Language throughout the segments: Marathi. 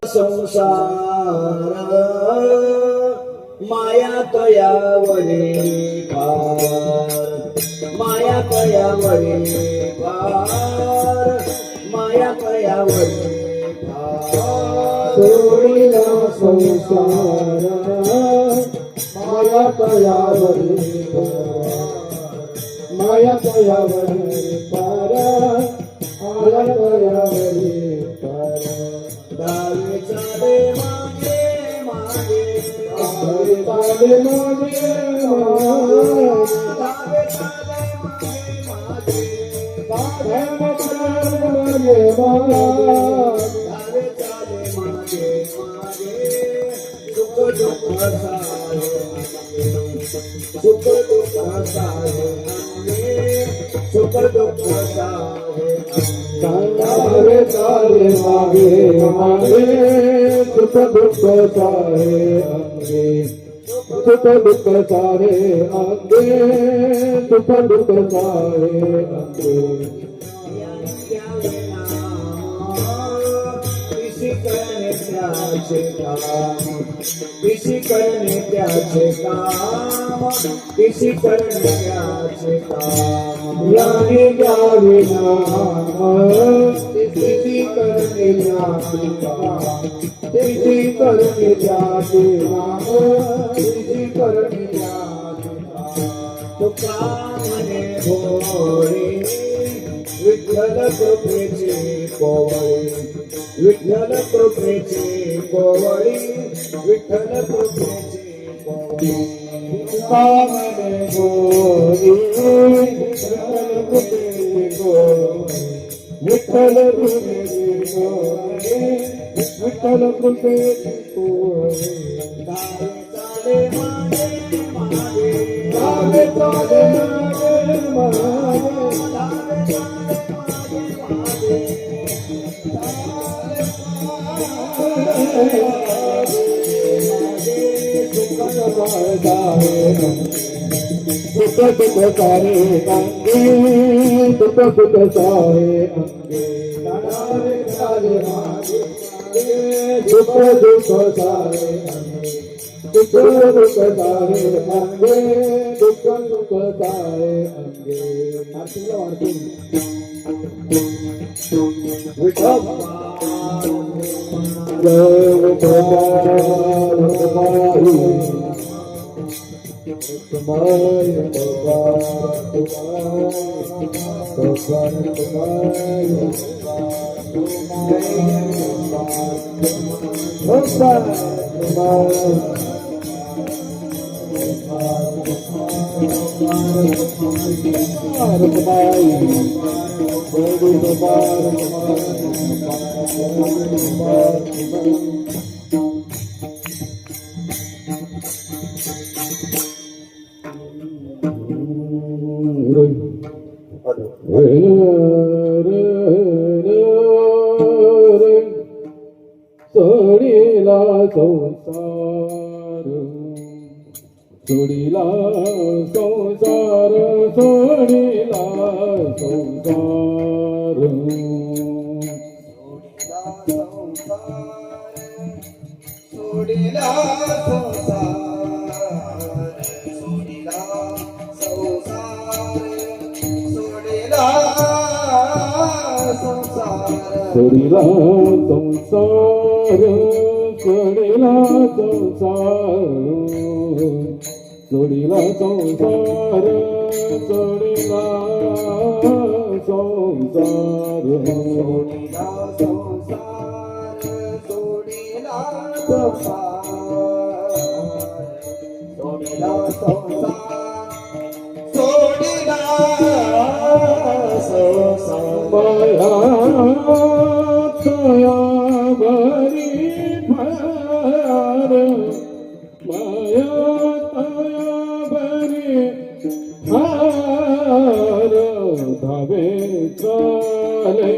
संसार माया कयावरी पार, माया कयावरी पार, माया कयावरी पार. सोडिला संसार माया कयावरी पार, माया कयावरी पार, माया कयावरी पार. दावे चाले मागे मागे, दावे चाले मागे मागे, दावे चाले मागे मागे, दावे चाले मागे मागे, दावे चाले मागे मागे. सुख दुःख साहे सुख दुःख साहे, सुख दुःख साहे. दावे चाले मागे मागे, सुख दुःख साहे अंगे, सुख दुःख साहे अंगे, सुख दुःख साहे अंगे. किसी करने त्याचे काम, किसी करने त्याचे काम, किसी करने त्याचे काम. याने द्यावे नाम, किसी करने त्याचे काम, किसी करने त्याचे नाम, किसी करने त्याचे काम. तुका म्हणे भोळे विठ्ठल कृपेची कोवळी, विठ्ठल कृपेची कोवळी, विठ्ठल कृपेची कोवळी. तुका म्हणे भोळे विठ्ठल कृपेची कोवळी, विठ्ठल कृपेची होय, विठ्ठल कृपेची होय. चाले चाले मागे दुख दुख सारे अंगे, दुख दुख सारे अंगे, चाले मागे दुख दुख सारे अंगे, दुख दुख सारे अंगे, दुख दुख सारे अंगे. आरतीला वाढतो विठोबा जय गोपाल गोपाल तुम्हारे सोडीला संसार, सोडीला संसार, सोडीला संसार. सोडीला सोडीला संसार, सोडीला संसार, सोडीला संसार, सोडीला संसार. माया तया भरी फार, माया तया भरी फार. धावे चाले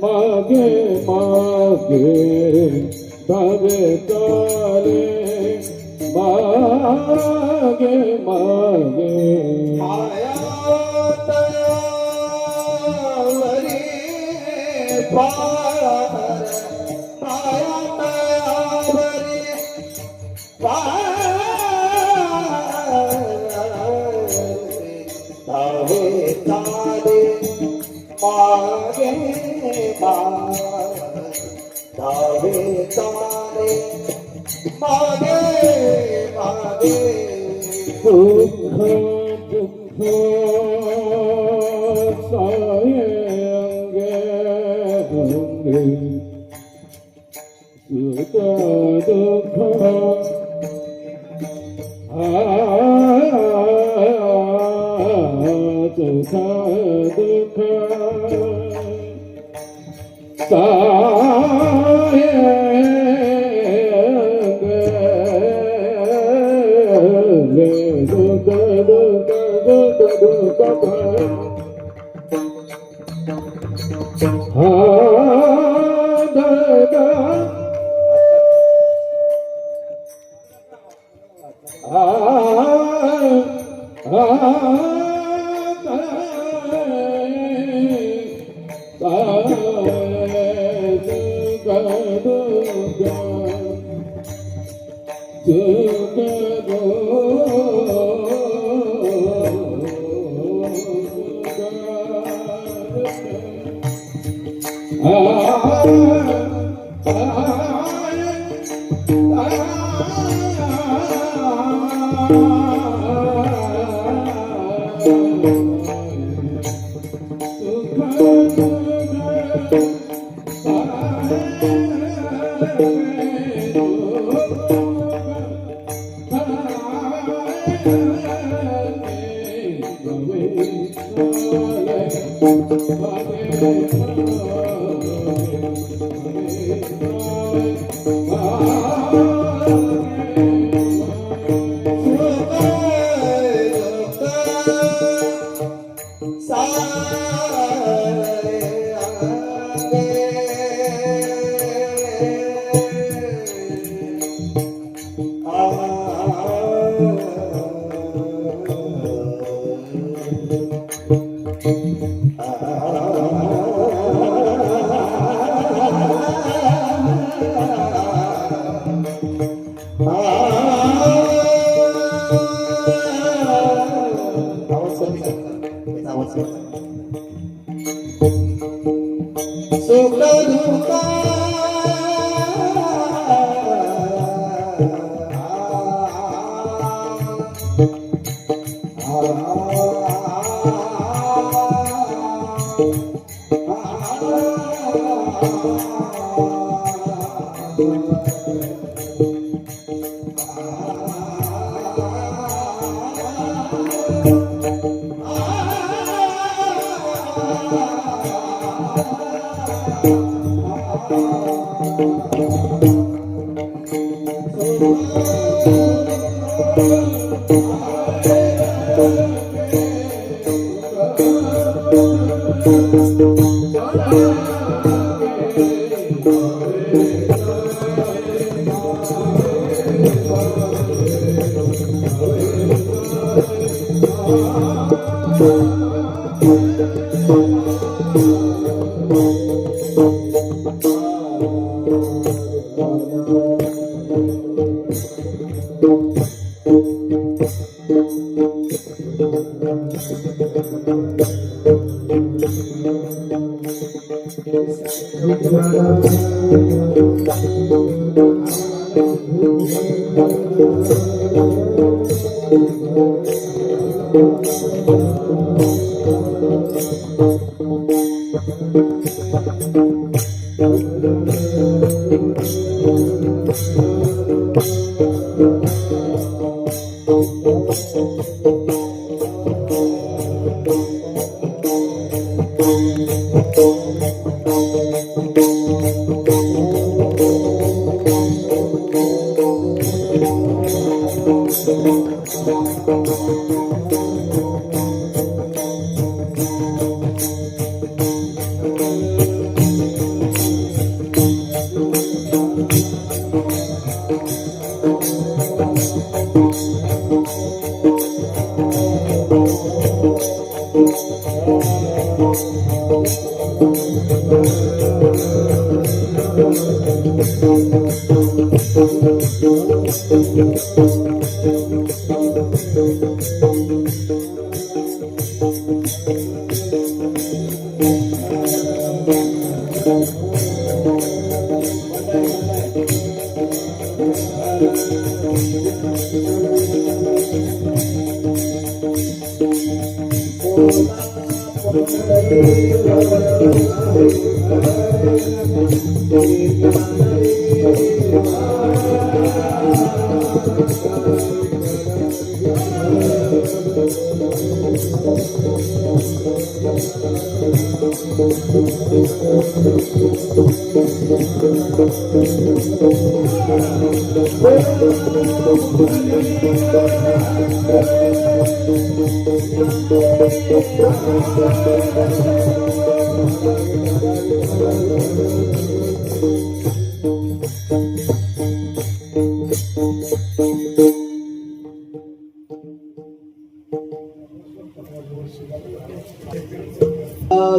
मागे मागे, धावे चाले मागे मागे. माया तयावरी पार, माया तयावरी पार. धावे चाले मागे मागे, धावे चाले मागे मागे. दुःख दुःख साये अंगे अंगे, सुख दुःख सुख दुःख साये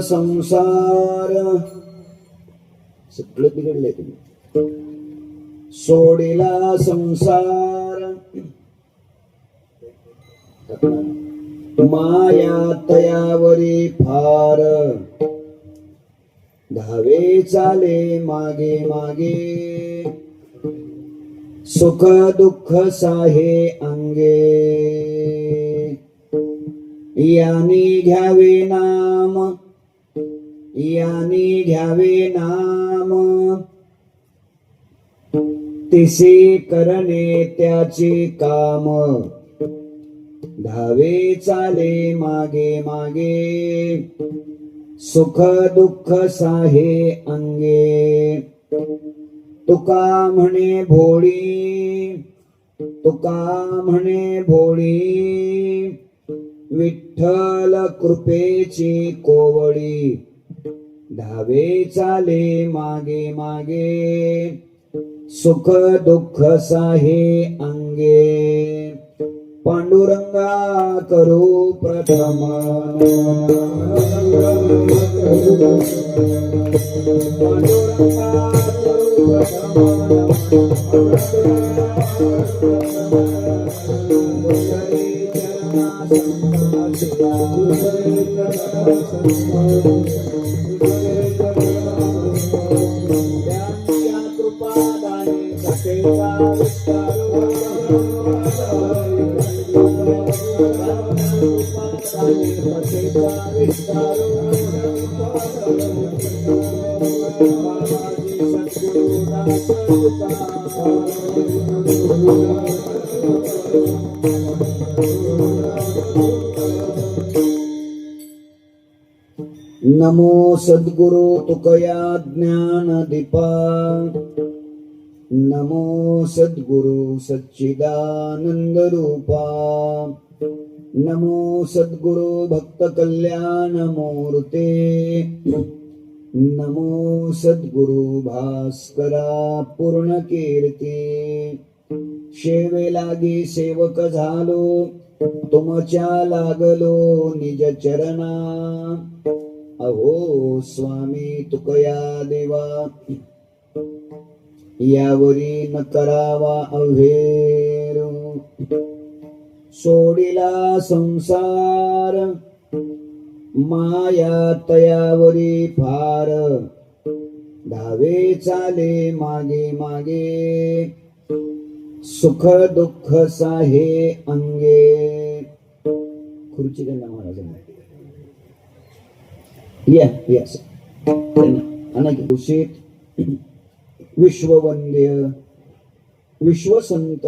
संसार सगळं बिघडलंय तुम्ही सोडिला संसार माया तयावरी फार धावे चाले मागे मागे सुख दुःख साहे अंगे यानी घ्यावे नाम यानी घ्यावे नाम तिसे करणे त्याचे काम धावे चाले मागे मागे सुख दुःख साहे अंगे तुका म्हणे भोळी विठ्ठल कृपेची कोवळी धावे चाले मागे मागे सुख दुःख साहे अंगे पांडुरंगा करू प्रथम नमो सद्गुरु तुकया ज्ञान दीपा नमो सद्गुरु सच्चिदानंद रूपा नमो सद्गुरु भक्त कल्याण मूर्ते नमो सद्गुरु भास्करा पूर्ण कीर्ती शेवे लागी सेवक झालो तुमच्या लागलो निज चरणा अहो स्वामी तुकया देवा यावरी न करावा अव्हेर सोडिला संसार माया तयावरी फार धावे चाले मागे मागे सुख दुःख साहे अंगे खुर्ची त्यांना महाराजांना यस अनघोषित विश्ववंद्य विश्वसंत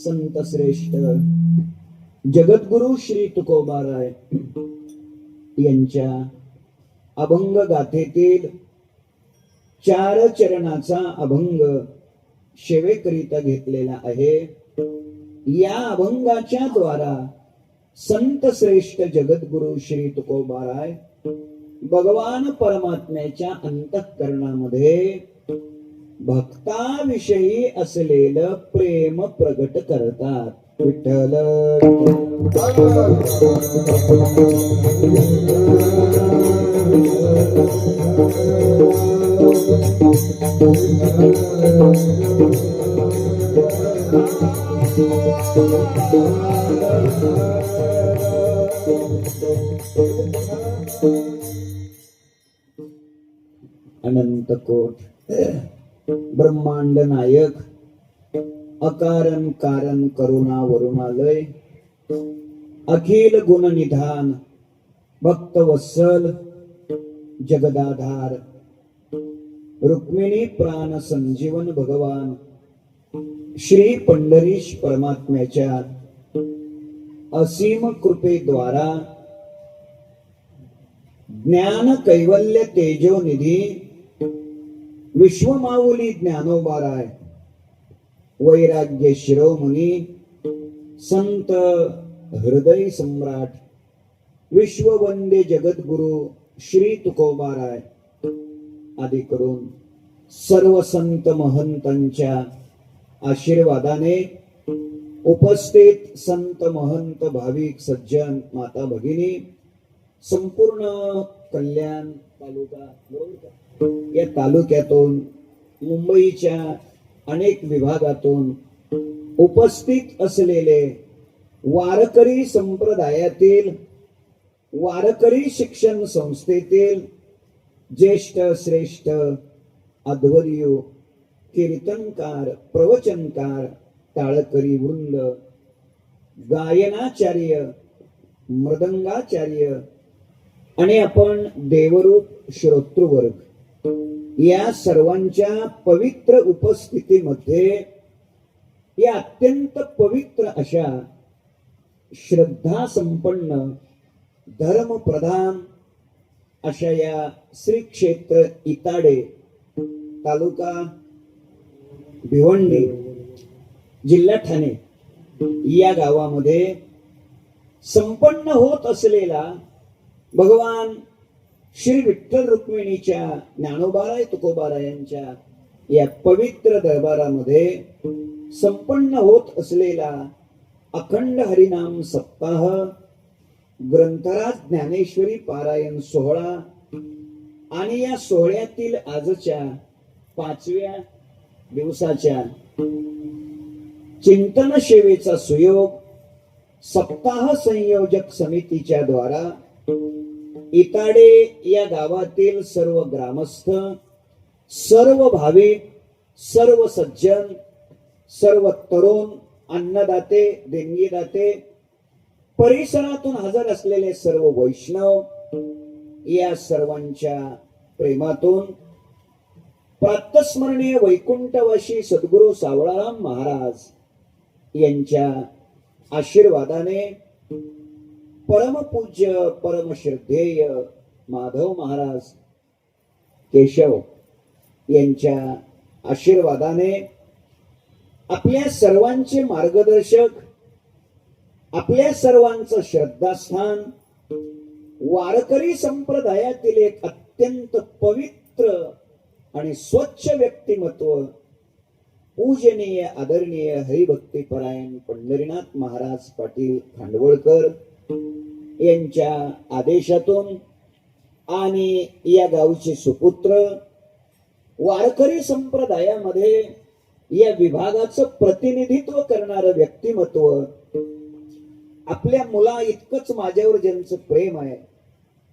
संत श्रेष्ठ जगद्गुरु श्री तुकोबाराय यांच्या अभंग गाथेतील 4 चरणाचा अभंग सेवेकरिता घेतलेला आहे. या अभंगाच्या द्वारा संत श्रेष्ठ जगद्गुरु श्री तुकोबाराय भगवान परमात्म्याच्या अंतःकरणामध्ये भक्ताविषयी असलेलं प्रेम प्रगट करतात. विठ्ठल अनंत कोट ब्रह्मांड नायक अकारण कारण करुणा वरुणालय अखिल गुण निधान भक्त वत्सल जगदाधार रुक्मिणी प्राण संजीवन भगवान श्री पंढरीश परमात्म्याच्या असीम कृपेद्वारा ज्ञान कैवल्य तेजोनिधी विश्वमाऊली ज्ञानोबाराय वैराग्य शिरोमणी संत हृदय सम्राट विश्ववंद्य जगद्गुरु श्री तुकोबाराय आदी करून सर्व संत महंतांच्या आशीर्वादाने उपस्थित संत महंत भाविक सज्जन माता भगिनी संपूर्ण कल्याण तालुका या तालुक्यातून मुंबईच्या अनेक विभागातून उपस्थित असलेले वारकरी संप्रदायातील वारकरी शिक्षण संस्थेतील ज्येष्ठ श्रेष्ठ अध्वर्यू कीर्तनकार प्रवचनकार टाळकरी वृंद गायनाचार्य मृदंगाचार्य आणि आपण देवरूप श्रोतृवर्ग या सर्वांच्या पवित्र उपस्थितीमध्ये या अत्यंत पवित्र अशा श्रद्धा संपन्न धर्मप्रधान अशा या श्री क्षेत्र इताडे तालुका भिवंडी जिल्हा ठाणे या गावामध्ये संपन्न होत असलेला भगवान श्री विठ्ठल रुक्मिणीच्या ज्ञानोबाराय तुकोबारायांच्या या पवित्र दरबारामध्ये संपन्न होत असलेला अखंड हरिनाम सप्ताह ग्रंथराज ज्ञानेश्वरी पारायण सोहळा आणि या सोहळ्यातील आजच्या 5व्या दिवसाच्या चिंतन सेवेचा सुयोग सप्ताह संयोजक समितीच्या द्वारा इताडे या गावातील सर्व ग्रामस्थ, सर्व भाविक, सर्व सज्जन, सर्व तरुण, अन्नदाते, देणगीदाते, परिसरातून हजर असलेले सर्व वैष्णव या सर्वांच्या प्रेमातून प्रातस्मरणीय वैकुंठवासी सद्गुरु सावळाराम महाराज यांच्या आशीर्वादाने परमपूज्य परमश्रद्धेय माधव महाराज केशव यांच्या आशीर्वादाने आपल्या सर्वांचे मार्गदर्शक, आपल्या सर्वांचं श्रद्धास्थान, वारकरी संप्रदायातील एक अत्यंत पवित्र आणि स्वच्छ व्यक्तिमत्व पूजनीय आदरणीय हरिभक्तीपरायण पंढरीनाथ महाराज पाटील खांडवळकर यांच्या आदेशातून आणि या गावचे सुपुत्र वारकरी संप्रदायामध्ये या विभागाचं प्रतिनिधित्व करणारं व्यक्तिमत्व, आपल्या मुला इतकंच माझ्यावर ज्यांचं प्रेम आहे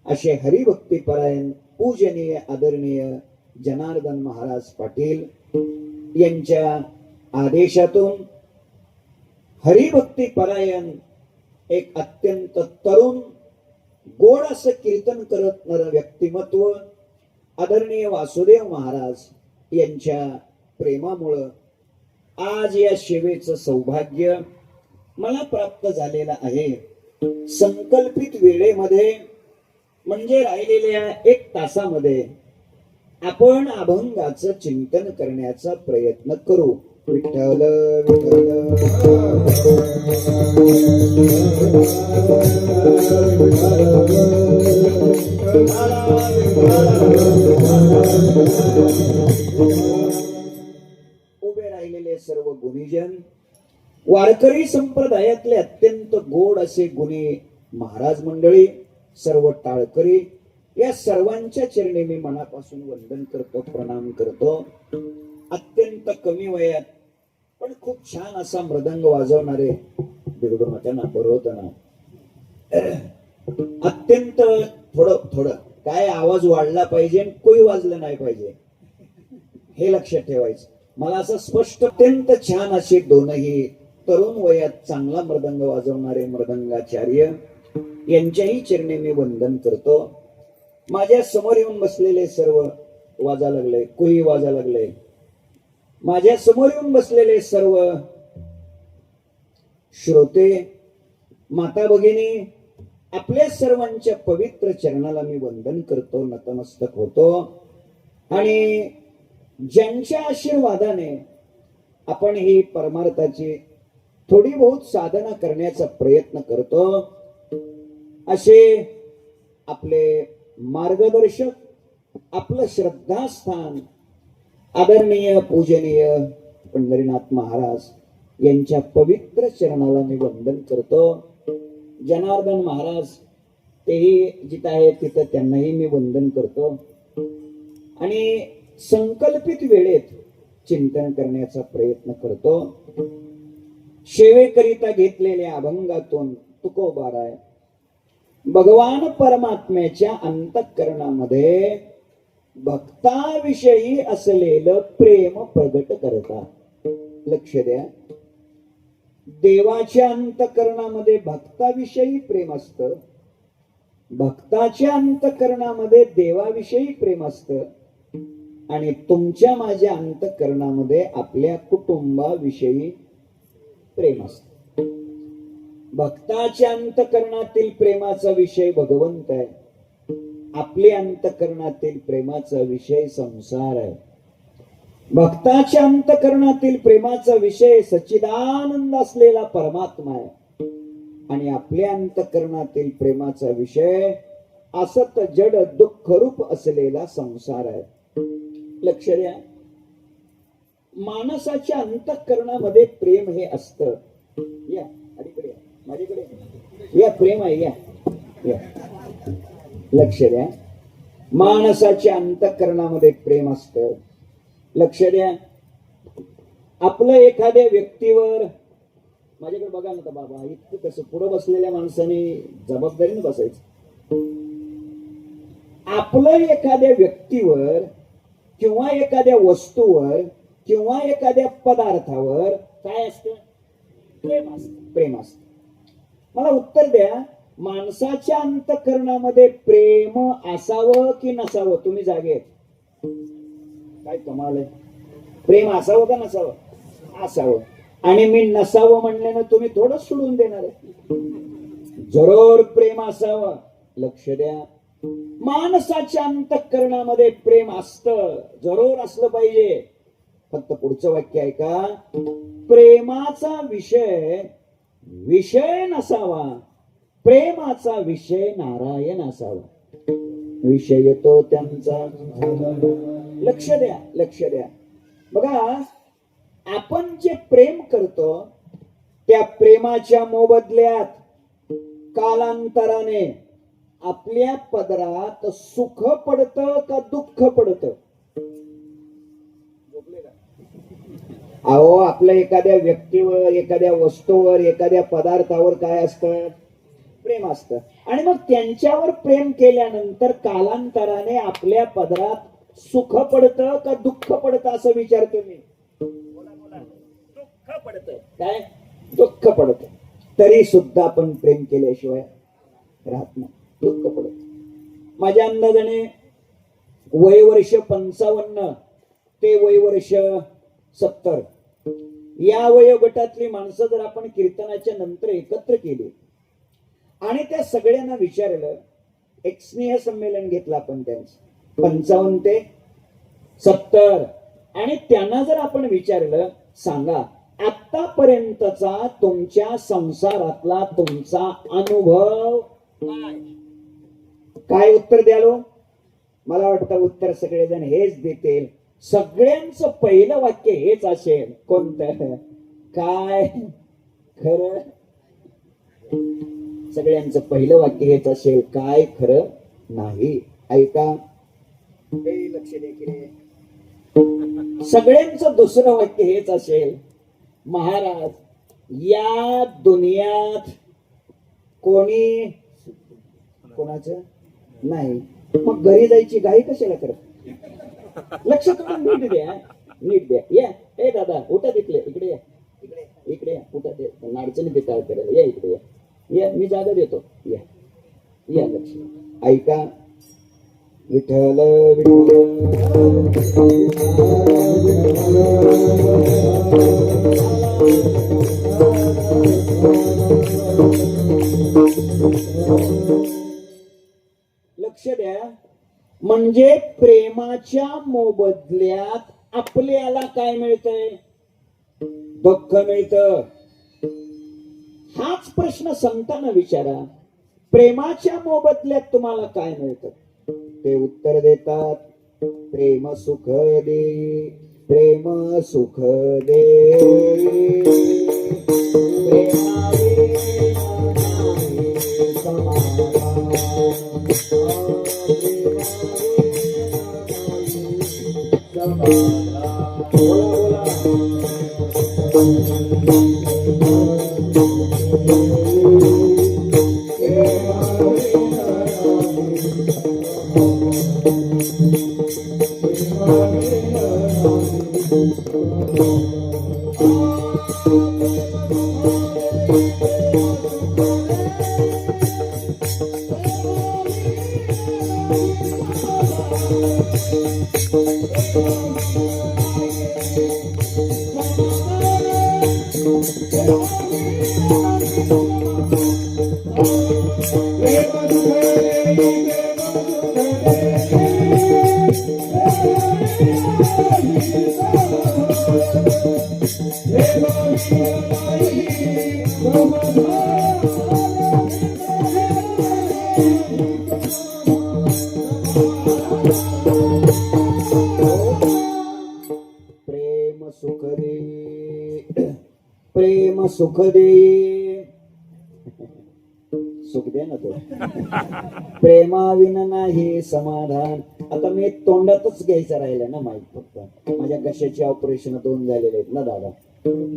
असे हरिभक्तीपरायण पूजनीय आदरणीय जनार्दन महाराज पाटील यांच्या आदेशातून हरिभक्तीपरायण एक अत्यंत तरुण गोड असं कीर्तन करणारं व्यक्तिमत्व आदरणीय वासुदेव महाराज यांच्या प्रेमामुळं आज या सेवेचं सौभाग्य मला प्राप्त झालेलं आहे. संकल्पित वेळेमध्ये म्हणजे राहिलेल्या 1 तासामध्ये आपण अभंगाचं चिंतन करण्याचा प्रयत्न करू. विठ्ठल उभे राहिलेले सर्व गुणीजन, वारकरी संप्रदायातले अत्यंत गोड असे गुणी महाराज मंडळी, सर्व टाळकरी, या सर्वांच्या चरणी मी मनापासून वंदन करतो, प्रणाम करतो. अत्यंत कमी वयात पण खूप छान असा मृदंग वाजवणारे ना बरोबर, अत्यंत थोडं काय आवाज वाढला पाहिजे, कोई वाजलं नाही पाहिजे हे लक्षात ठेवायचं. मला असं स्पष्ट अत्यंत छान असे दोनही तरुण वयात चांगला मृदंग वाजवणारे मृदंगाचार्य यांच्याही चरणी मी वंदन करतो. माझ्या समोर येऊन बसलेले सर्व वाजा लागले, कुई वाजा लागले. माझ्या समोर येऊन बसलेले सर्व श्रोते, माता भगिनी, आपल्या सर्वांच्या पवित्र चरणाला मी वंदन करतो, नतमस्तक होतो. आणि ज्यांच्या आशीर्वादाने आपण ही परमार्थाची थोडी बहुत साधना करण्याचा प्रयत्न करतो, असे आपले मार्गदर्शक, आपलं श्रद्धास्थान आदरणीय पूजनीय पंढरीनाथ महाराज यांच्या पवित्र चरणाला मी वंदन करतो. जनार्दन महाराज तेही जिथं आहे तिथं त्यांनाही मी वंदन करतो. आणि संकल्पित वेळेत चिंतन करण्याचा प्रयत्न करतो. सेवेकरिता घेतलेल्या अभंगातून तुकोबाराय भगवान परमात्म्याच्या अंतःकरणामध्ये भक्ताविषयी असलेलं प्रेम प्रगट करतात. लक्ष द्या, देवाच्या अंतःकरणामध्ये भक्ताविषयी प्रेम असतं, भक्ताच्या अंतःकरणामध्ये देवाविषयी प्रेम असतं, आणि तुमच्या माझ्या अंतःकरणामध्ये आपल्या कुटुंबाविषयी प्रेम असतं. भक्ताच्या अंतकरणातील प्रेमाचा विषय भगवंत आहे. आपल्या अंतकरणातील प्रेमाचा विषय संसार आहे. भक्ताच्या अंतकरणातील प्रेमाचा विषय सच्चिदानंद असलेला परमात्मा आहे. आणि आपल्या अंतकरणातील प्रेमाचा विषय असत जड दुःखरूप असलेला संसार आहे. लक्ष द्या, माणसाच्या अंतःकरणामध्ये प्रेम हे असतं. या अलीकडे या, माझ्याकडे या, प्रेम आहे, या. लक्ष द्या, माणसाच्या अंतःकरणामध्ये प्रेम असतं. लक्ष द्या, आपलं एखाद्या व्यक्तीवर, माझ्याकडे बघा ना बाबा, इतकं कसं पुढं बसलेल्या माणसाने जबाबदारीने बसायचं. आपलं एखाद्या व्यक्तीवर किंवा एखाद्या वस्तूवर किंवा एखाद्या पदार्थावर काय असतं? प्रेम असतं. प्रेम असतं. मला उत्तर द्या, माणसाच्या अंतःकरणामध्ये प्रेम असावं की नसावं? तुम्ही जागे आहेत? काय कमाल आहे. प्रेम असावं का नसावं? असावं. आणि मी नसावं म्हणल्यानं तुम्ही थोडं सोडून देणार आहे? जरूर प्रेम असावं. लक्ष द्या, माणसाच्या अंतःकरणामध्ये प्रेम असतं, जरूर असलं पाहिजे. फक्त पुढचं वाक्य आहे का, प्रेमाचा विषय नसावा, प्रेमाचा विषय नारायण असावा. विषय येतो त्यांचा. लक्ष द्या, लक्ष द्या. बघा, आपण जे प्रेम करतो त्या प्रेमाच्या मोबदल्यात कालांतराने आपल्या पदरात सुख पडतं का दुःख पडतं? अहो, आपल्या एखाद्या व्यक्तीवर, एखाद्या वस्तूवर, एखाद्या पदार्थावर काय असतं? प्रेम असतं. आणि मग त्यांच्यावर प्रेम केल्यानंतर कालांतराने आपल्या पदरात सुख पडतं का दुःख पडतं असं विचारतो मी. दुःख पडतं. काय? दुःख पडतं. तरी सुद्धा आपण प्रेम केल्याशिवाय राहत नाही. दुःख पडत. माझ्या अंदाजाने वयवर्ष 55 ते वयवर्ष 70 या वयोगटातली माणसं जर आपण कीर्तनाच्या नंतर एकत्र केली आणि त्या सगळ्यांना विचारलं, एक स्नेह संमेलन घेतलं आपण त्यांचं 55 ते 70, आणि त्यांना जर आपण विचारलं, सांगा आतापर्यंतचा तुमच्या संसारातला तुमचा अनुभव काय उत्तर द्यालो? मला वाटतं उत्तर सगळेजण हेच देतील. सगळ्यांचं पहिलं वाक्य हेच असेल. कोणतं? काय खरं? सगळ्यांचं पहिलं वाक्य हेच असेल, काय खरं नाही. ऐका, लक्ष द्या. सगळ्यांचं दुसरं वाक्य हेच असेल, महाराज या दुनियात कोणी कोणाचं नाही. मग घरी जायची घाई कशाला करत? लक्ष तुम्ही नीट द्या, नीट द्या. या ए दादा, उठा तिथले, इकडे या, इकडे या, उठा. ते अडचणी देता करायला या, इकडे या, या, मी जागा देतो. या या, लक्ष ऐका. विठ्ठल लक्ष द्या. म्हणजे प्रेमाच्या मोबदल्यात आपल्याला काय मिळतंय? दुःख मिळतं. हाच प्रश्न संतांना विचारा, प्रेमाच्या मोबदल्यात तुम्हाला काय मिळतं? ते उत्तर देतात, प्रेम सुख दे, प्रेम सुख दे, प्रेम सुख दे, प्रेम सुख दे, सुख दे ना तो. प्रेमाविन नाही समाधान. आता मी तोंडातच घ्यायचं राहिलं ना माहित, फक्त माझ्या कशाचे ऑपरेशन 2 झालेले आहेत ना दादा.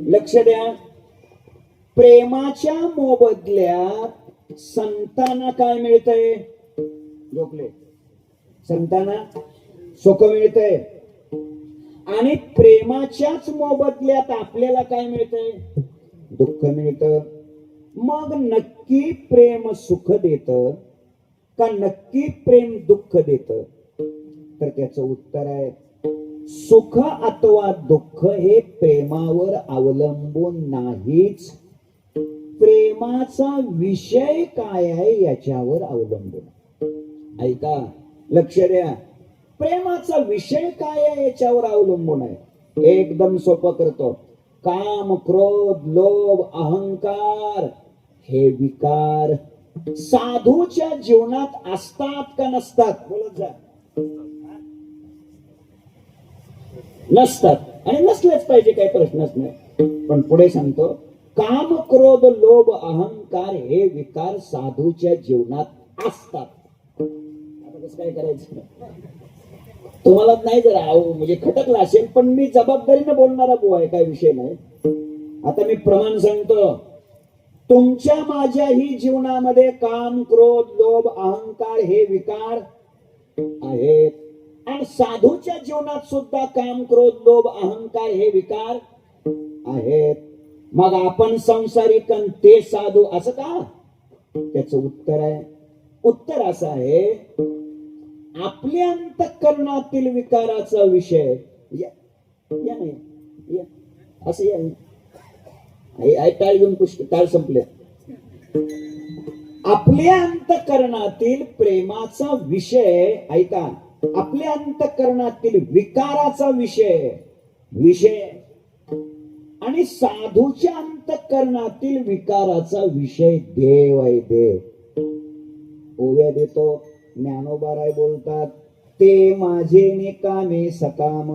लक्ष द्या, प्रेमाच्या मोबदल्यात संतांना काय मिळतंय? झोपले संतांना सुख मिळतंय, आणि प्रेमाच्याच मोबदल्यात आपल्याला काय मिळतंय? दुःख मिळतं. मग नक्की प्रेम सुख देत का नक्की प्रेम दुःख देत? तर त्याचं उत्तर आहे, सुख अथवा दुःख हे प्रेमावर अवलंबून नाहीच, प्रेमाचा विषय काय आहे याच्यावर अवलंबून. ऐका, लक्ष द्या, प्रेमाचा विषय काय आहे याच्यावर अवलंबून आहे. एकदम सोपं करतो. काम, क्रोध, लोभ, अहंकार हे विकार साधूच्या जीवनात असतात का नसतात? बोलत जा. नसतात, आणि नसलेच पाहिजे, काही प्रश्नच नाही. पण पुढे सांगतो, काम, क्रोध, लोभ, अहंकार हे विकार साधूच्या जीवनात असतात. आता कसं काय करायचं? तुम्हाला नाही जरा म्हणजे खटकला असेल, पण मी जबाबदारीने बोलणारा बुवा आहे, काय विषय नाही. आता मी प्रमाण सांगतो, तुमच्या माझ्याही जीवनामध्ये काम, क्रोध, लोभ, अहंकार हे विकार आहेत, आणि साधूच्या जीवनात सुद्धा काम, क्रोध, लोभ, अहंकार हे विकार आहेत. मग आपण संसारिक आणि ते साधू असं का? त्याचं उत्तर आहे, उत्तर असं आहे, आपल्या अंतःकरणातील विकाराचा विषय असं या टाळ घेऊन पुष्ट टाळ संपले. आपल्या अंतःकरणातील प्रेमाचा विषय, ऐका, आपल्या अंतःकरणातील विकाराचा विषय आणि साधूच्या अंतःकरणातील विकाराचा विषय देव आहे. देव ओव्या देतो. ज्ञानोबाराय बोलतात, ते माझे निकामे सकाम,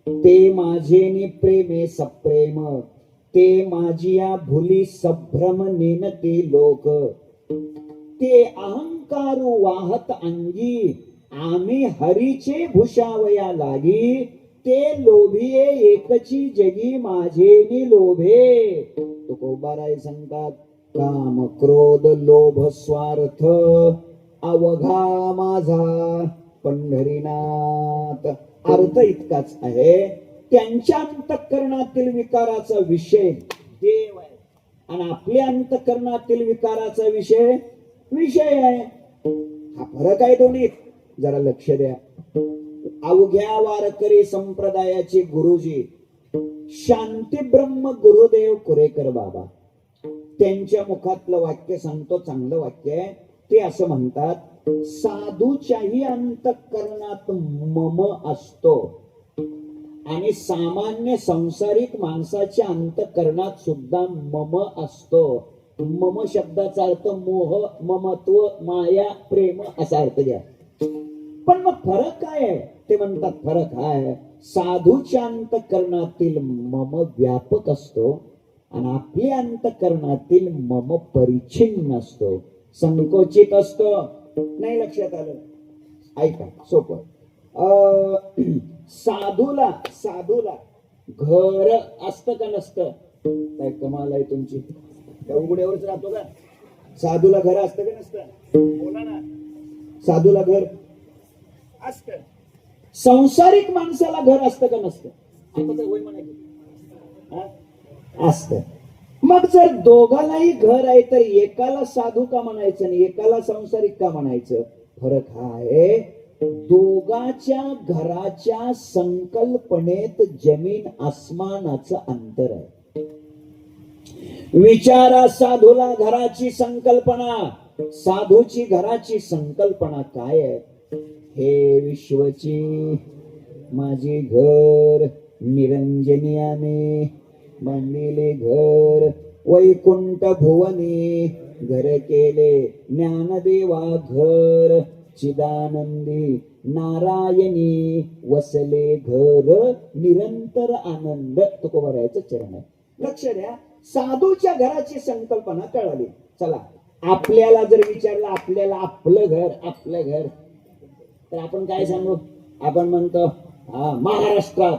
ते माझे निप्रेमे सप्रेम, ते माझिया भुली संभ्रम नेनते लोक, ते अहंकारू वाहत अंगी, आम्ही हरीचे भूषावया लागी, ते लोभिये एकची जगी माझे नि लोभे. तुकोबाराय सांगतात, काम, क्रोध, लोभ, स्वार्थ अवघा माझा पंढरीनाथ. अर्थ इतकाच आहे, त्यांच्या अंतःकरणातील विकाराचा विषय देव आहे, आणि आपल्या अंतःकरणातील विकाराचा विषय आहे. हा फरक आहे दोन्हीत. जरा लक्ष द्या. अवघ्या वारकरी संप्रदायाचे गुरुजी शांती ब्रह्म गुरुदेव कुरेकर बाबा, त्यांच्या मुखातलं वाक्य सांगतो, चांगलं वाक्य आहे. ते असं म्हणतात, साधूच्याही अंतःकरणात मम असतो, आणि सामान्य संसारिक माणसाच्या अंतःकरणात सुद्धा मम असतो. मम शब्दाचा अर्थ मोह, ममत्व, माया, प्रेम असा अर्थ घ्या. पण मग फरक काय आहे? ते म्हणतात, फरक हा आहे, साधूच्या अंतःकरणातील मम व्यापक असतो, आणि आपल्या अंतःकरणातील मम परिच्छिन्न असतो, संकोचित असतो. नाही लक्षात आलं? ऐका, सोपं. साधूला घर असतं का नसतं? काय कमाल आहे तुमची, त्या उघड्यावरच राहतो का? साधूला घर असतं का नसतं? बोला ना. साधूला घर असतं. संसारिक माणसाला घर असतं का नसतं? आता तर होय म्हणायचं, असतं. मग जर दोघांनाही घर आहे, तर एकाला साधू का म्हणायचं आणि एकाला संसारिक का म्हणायचं? फरक हा आहे, दोघाच्या घराच्या संकल्पनेत जमीन आसमानाचं अंतर आहे. विचारा साधूला घराची संकल्पना, साधूची घराची संकल्पना काय आहे? हे विश्वची माझे घर, निरंजनी आमे बांधिले घर वैकुंठ भुवनी घर केले ज्ञानदेवा घर चिदानंदी नारायणी वसले घर निरंतर आनंद तुकोबारायचं चरण आहे. लक्ष द्या, साधूच्या घराची संकल्पना कळाली. चला, आपल्याला जर विचारलं आपल्याला आपलं घर तर आपण काय सांगू? आपण म्हणतो हा महाराष्ट्रात.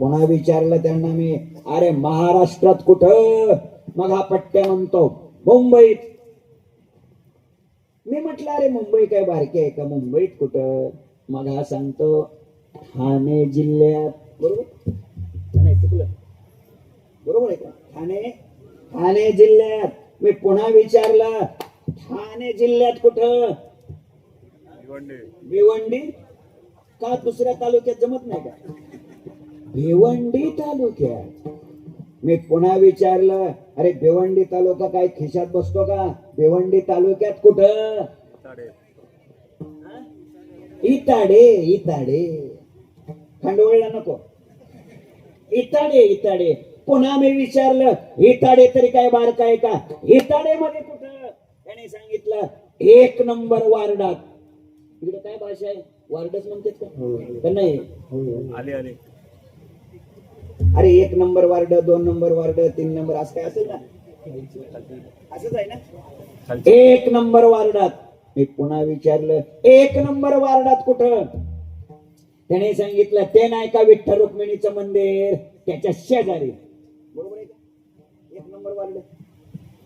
पुन्हा विचारलं त्यांना मी, अरे महाराष्ट्रात कुठं? मग हा पट्ट्या म्हणतो मुंबईत. मी म्हटलं अरे मुंबई काय बारकी आहे का? मुंबईत कुठं? मग हा सांगतो ठाणे जिल्ह्यात. बरोबर नाही चुकलं? बरोबर आहे का? ठाणे जिल्ह्यात. मी पुन्हा विचारलं ठाणे जिल्ह्यात कुठं? भिवंडी. का दुसऱ्या तालुक्यात जमत नाही का? भिवंडी तालुक्यात. मी पुन्हा विचारलं अरे भिवंडी तालुका काय खिशात बसतो का? भिवंडी तालुक्यात कुठं? इताडे. खंडोळला नको. इताडे. पुन्हा मी विचारलं इताडे तरी काय बारका आहे का? इताडे मध्ये कुठं? त्याने सांगितलं 1 नंबर वार्डात. इकडे काय भाषा आहे? वार्डच म्हणतात का नाही? आले अरे 1 number ward, 2 number ward, 3 number असं काय असेल ना? असंच आहे ना? 1 नंबर वार्डात. मी पुन्हा विचारलं 1 नंबर वार्डात कुठं? त्याने सांगितलं ते नाही का विठ्ठल रुक्मिणीचं मंदिर त्याच्या शेजारी. बरोबर आहे का? 1 नंबर वार्ड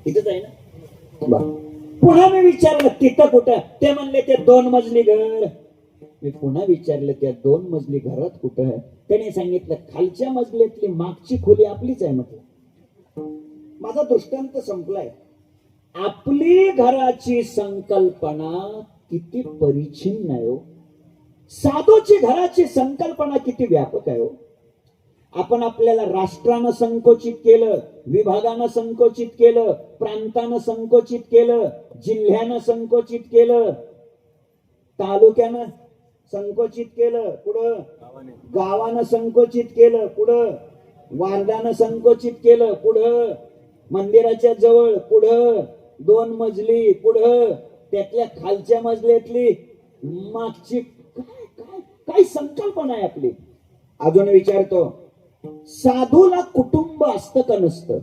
तिथंच आहे ना? पुन्हा मी विचारलं तिथं कुठं? ते म्हणले ते 2 मजली घर. मी पुन्हा विचारलं त्या 2 मजली घरात कुठं? त्याने सांगितलं खालच्या मजल्यातली मागची खोली आपलीच आहे. म्हटलं माझा दृष्टांत संपलाय. आपली घराची संकल्पना किती परिच्छिन्न आहे हो. साधूची घराची संकल्पना किती व्यापक आहे हो. आपण आपल्याला राष्ट्रानं संकोचित केलं, विभागानं संकोचित केलं, प्रांतानं संकोचित केलं, जिल्ह्यानं संकोचित केलं, तालुक्यानं संकोचित केलं, पुढं गावानं संकोचित केलं, पुढं वार्डानं संकोचित केलं, पुढं मंदिराच्या जवळ, पुढं 2 मजली, पुढं त्यातल्या खालच्या मजल्यातली मागची काय संकल्पना आहे आपली. अजून विचारतो साधूला कुटुंब असतं का नसतं?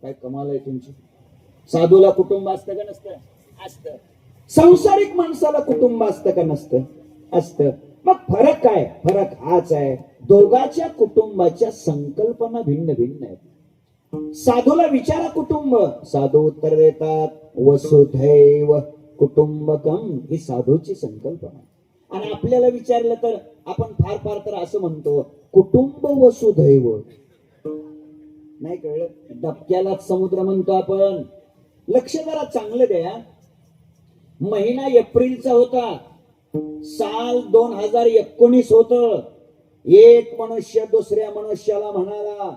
काय कमाल आहे तुमची. साधूला कुटुंब असतं का नसतं? असतं. संसारिक माणसाला कुटुंब असतं का नसतं? असतं. मग फरक काय? फरक हाच आहे, दोघांच्या कुटुंबाच्या संकल्पना भिन्न आहेत. साधूला विचारा कुटुंब, साधू उत्तर देतात वसुधैव कुटुंबकम. ही साधूची संकल्पना. आणि आपल्याला विचारलं तर आपण फार तर असं म्हणतो कुटुंब वसुधैव. नाही कळलं? डबक्यालाच समुद्र म्हणतो आपण. लक्ष जरा चांगलं द्या. महिना एप्रिलचा होता, साल 2019 होत. एक मनुष्य दुसऱ्या मनुष्याला म्हणाला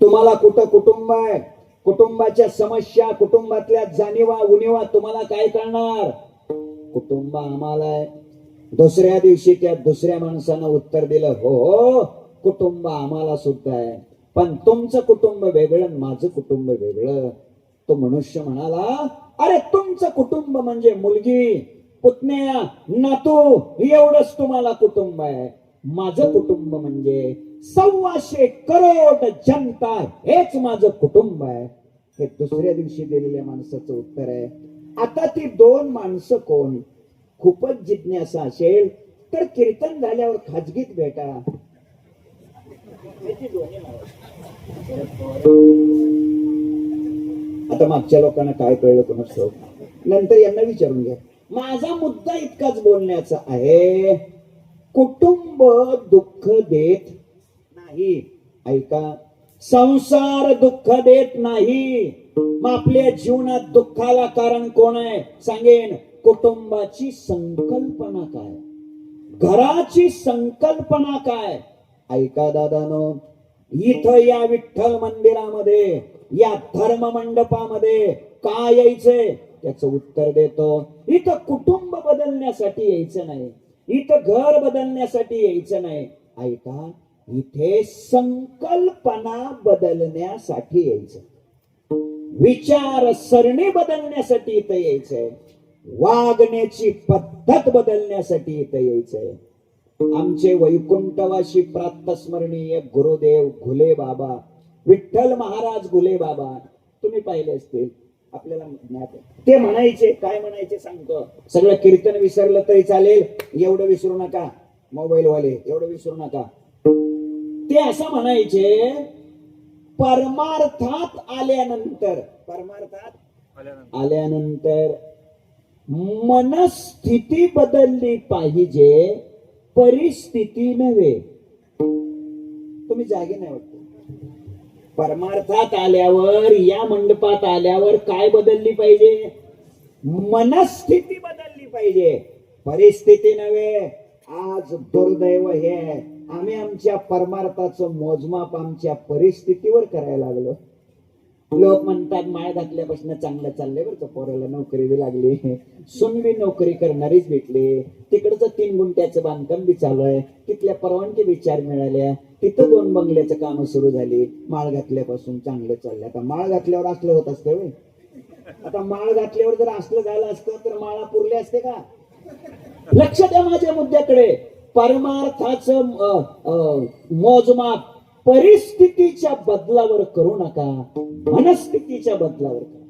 तुम्हाला कुठं कुटुंब आहे? कुटुंबाच्या समस्या, कुटुंबातल्या जाणीवा उणीवा तुम्हाला काय कळणार? कुटुंब आम्हाला आहे. दुसऱ्या दिवशी त्या दुसऱ्या माणसानं उत्तर दिलं हो कुटुंब आम्हाला सुद्धा आहे, पण तुमचं कुटुंब वेगळं, माझं कुटुंब वेगळं. तो मनुष्य म्हणाला अरे तुमचं कुटुंब म्हणजे मुलगी, पुतण्या, नातू एवढंच तुम्हाला कुटुंब आहे. माझं कुटुंब म्हणजे 125 करोड जनता, हेच माझं कुटुंब आहे. हे दुसऱ्या दिवशी दिलेल्या माणसाचं उत्तर आहे. आता ती 2 माणसं कोण? खूपच जिज्ञासा असेल तर कीर्तन झाल्यावर खाजगीत भेटा. आता मागच्या लोकांना काय कळलं कोणाच नंतर यांना विचारून घ्या. माझा मुद्दा इतकाच बोलण्याचा आहे, कुटुंब दुःख देत नाही. ऐका, संसार दुःख देत नाही. मग आपल्या जीवनात दुःखाला कारण कोण आहे? सांगेन कुटुंबाची संकल्पना काय, घराची संकल्पना काय. ऐका दादानो, इथं या विठ्ठल मंदिरामध्ये, या धर्म मंडपामध्ये का यायचंय त्याचं उत्तर देतो. इथं कुटुंब बदलण्यासाठी यायचं नाही, इथं घर बदलण्यासाठी यायचं नाही. ऐका, इथे संकल्पना बदलण्यासाठी यायचं, विचारसरणी बदलण्यासाठी इथं यायचंय, वागण्याची पद्धत बदलण्यासाठी इथं यायचंय. आमचे वैकुंठवासी प्रातस्मरणीय गुरुदेव घुले बाबा, विठ्ठल महाराज घुले बाबा, तुम्ही पाहिले असतील, आपल्याला ज्ञात आहे. ते म्हणायचे, काय म्हणायचे सांगतो, सगळं कीर्तन विसरलं तरी चालेल, एवढं विसरू नका, मोबाईल वाले एवढं विसरू नका. ते असं म्हणायचे, परमार्थात आल्यानंतर, परमार्थात आल्यानंतर मनस्थिती बदलली पाहिजे, परिस्थिती नव्हे. तुम्ही जागे नाही वाटत. परमार्थात आल्यावर, या मंडपात आल्यावर काय बदलली पाहिजे? मनस्थिती बदलली पाहिजे, परिस्थिती नव्हे. आज दुर्दैव हे, आम्ही आमच्या परमार्थाचं मोजमाप आमच्या परिस्थितीवर करायला लागलो. लोक म्हणतात माळ घातल्यापासून चांगलं चाललंय बरं का, पोराला नोकरी बी लागली, सून बी नोकरी करणारीच भेटली, तिकडचं 3 गुंठ्याचं बांधकाम बी चालू आहे, तिथल्या परवानगी विचार मिळाल्या, तिथं 2 बंगल्याचं काम सुरू झाली, माळ घातल्यापासून चांगलं चाललंय. आता माळ घातल्यावर असलं होत असतं व्हय? आता माळ घातल्यावर जर असलं झालं असतं तर माळा पुरले असते का? लक्ष द्या माझ्या मुद्द्याकडे. परमार्थाचं मोजमाप परिस्थितीच्या बदलावर करू नका, मनस्थितीच्या बदलावर करा.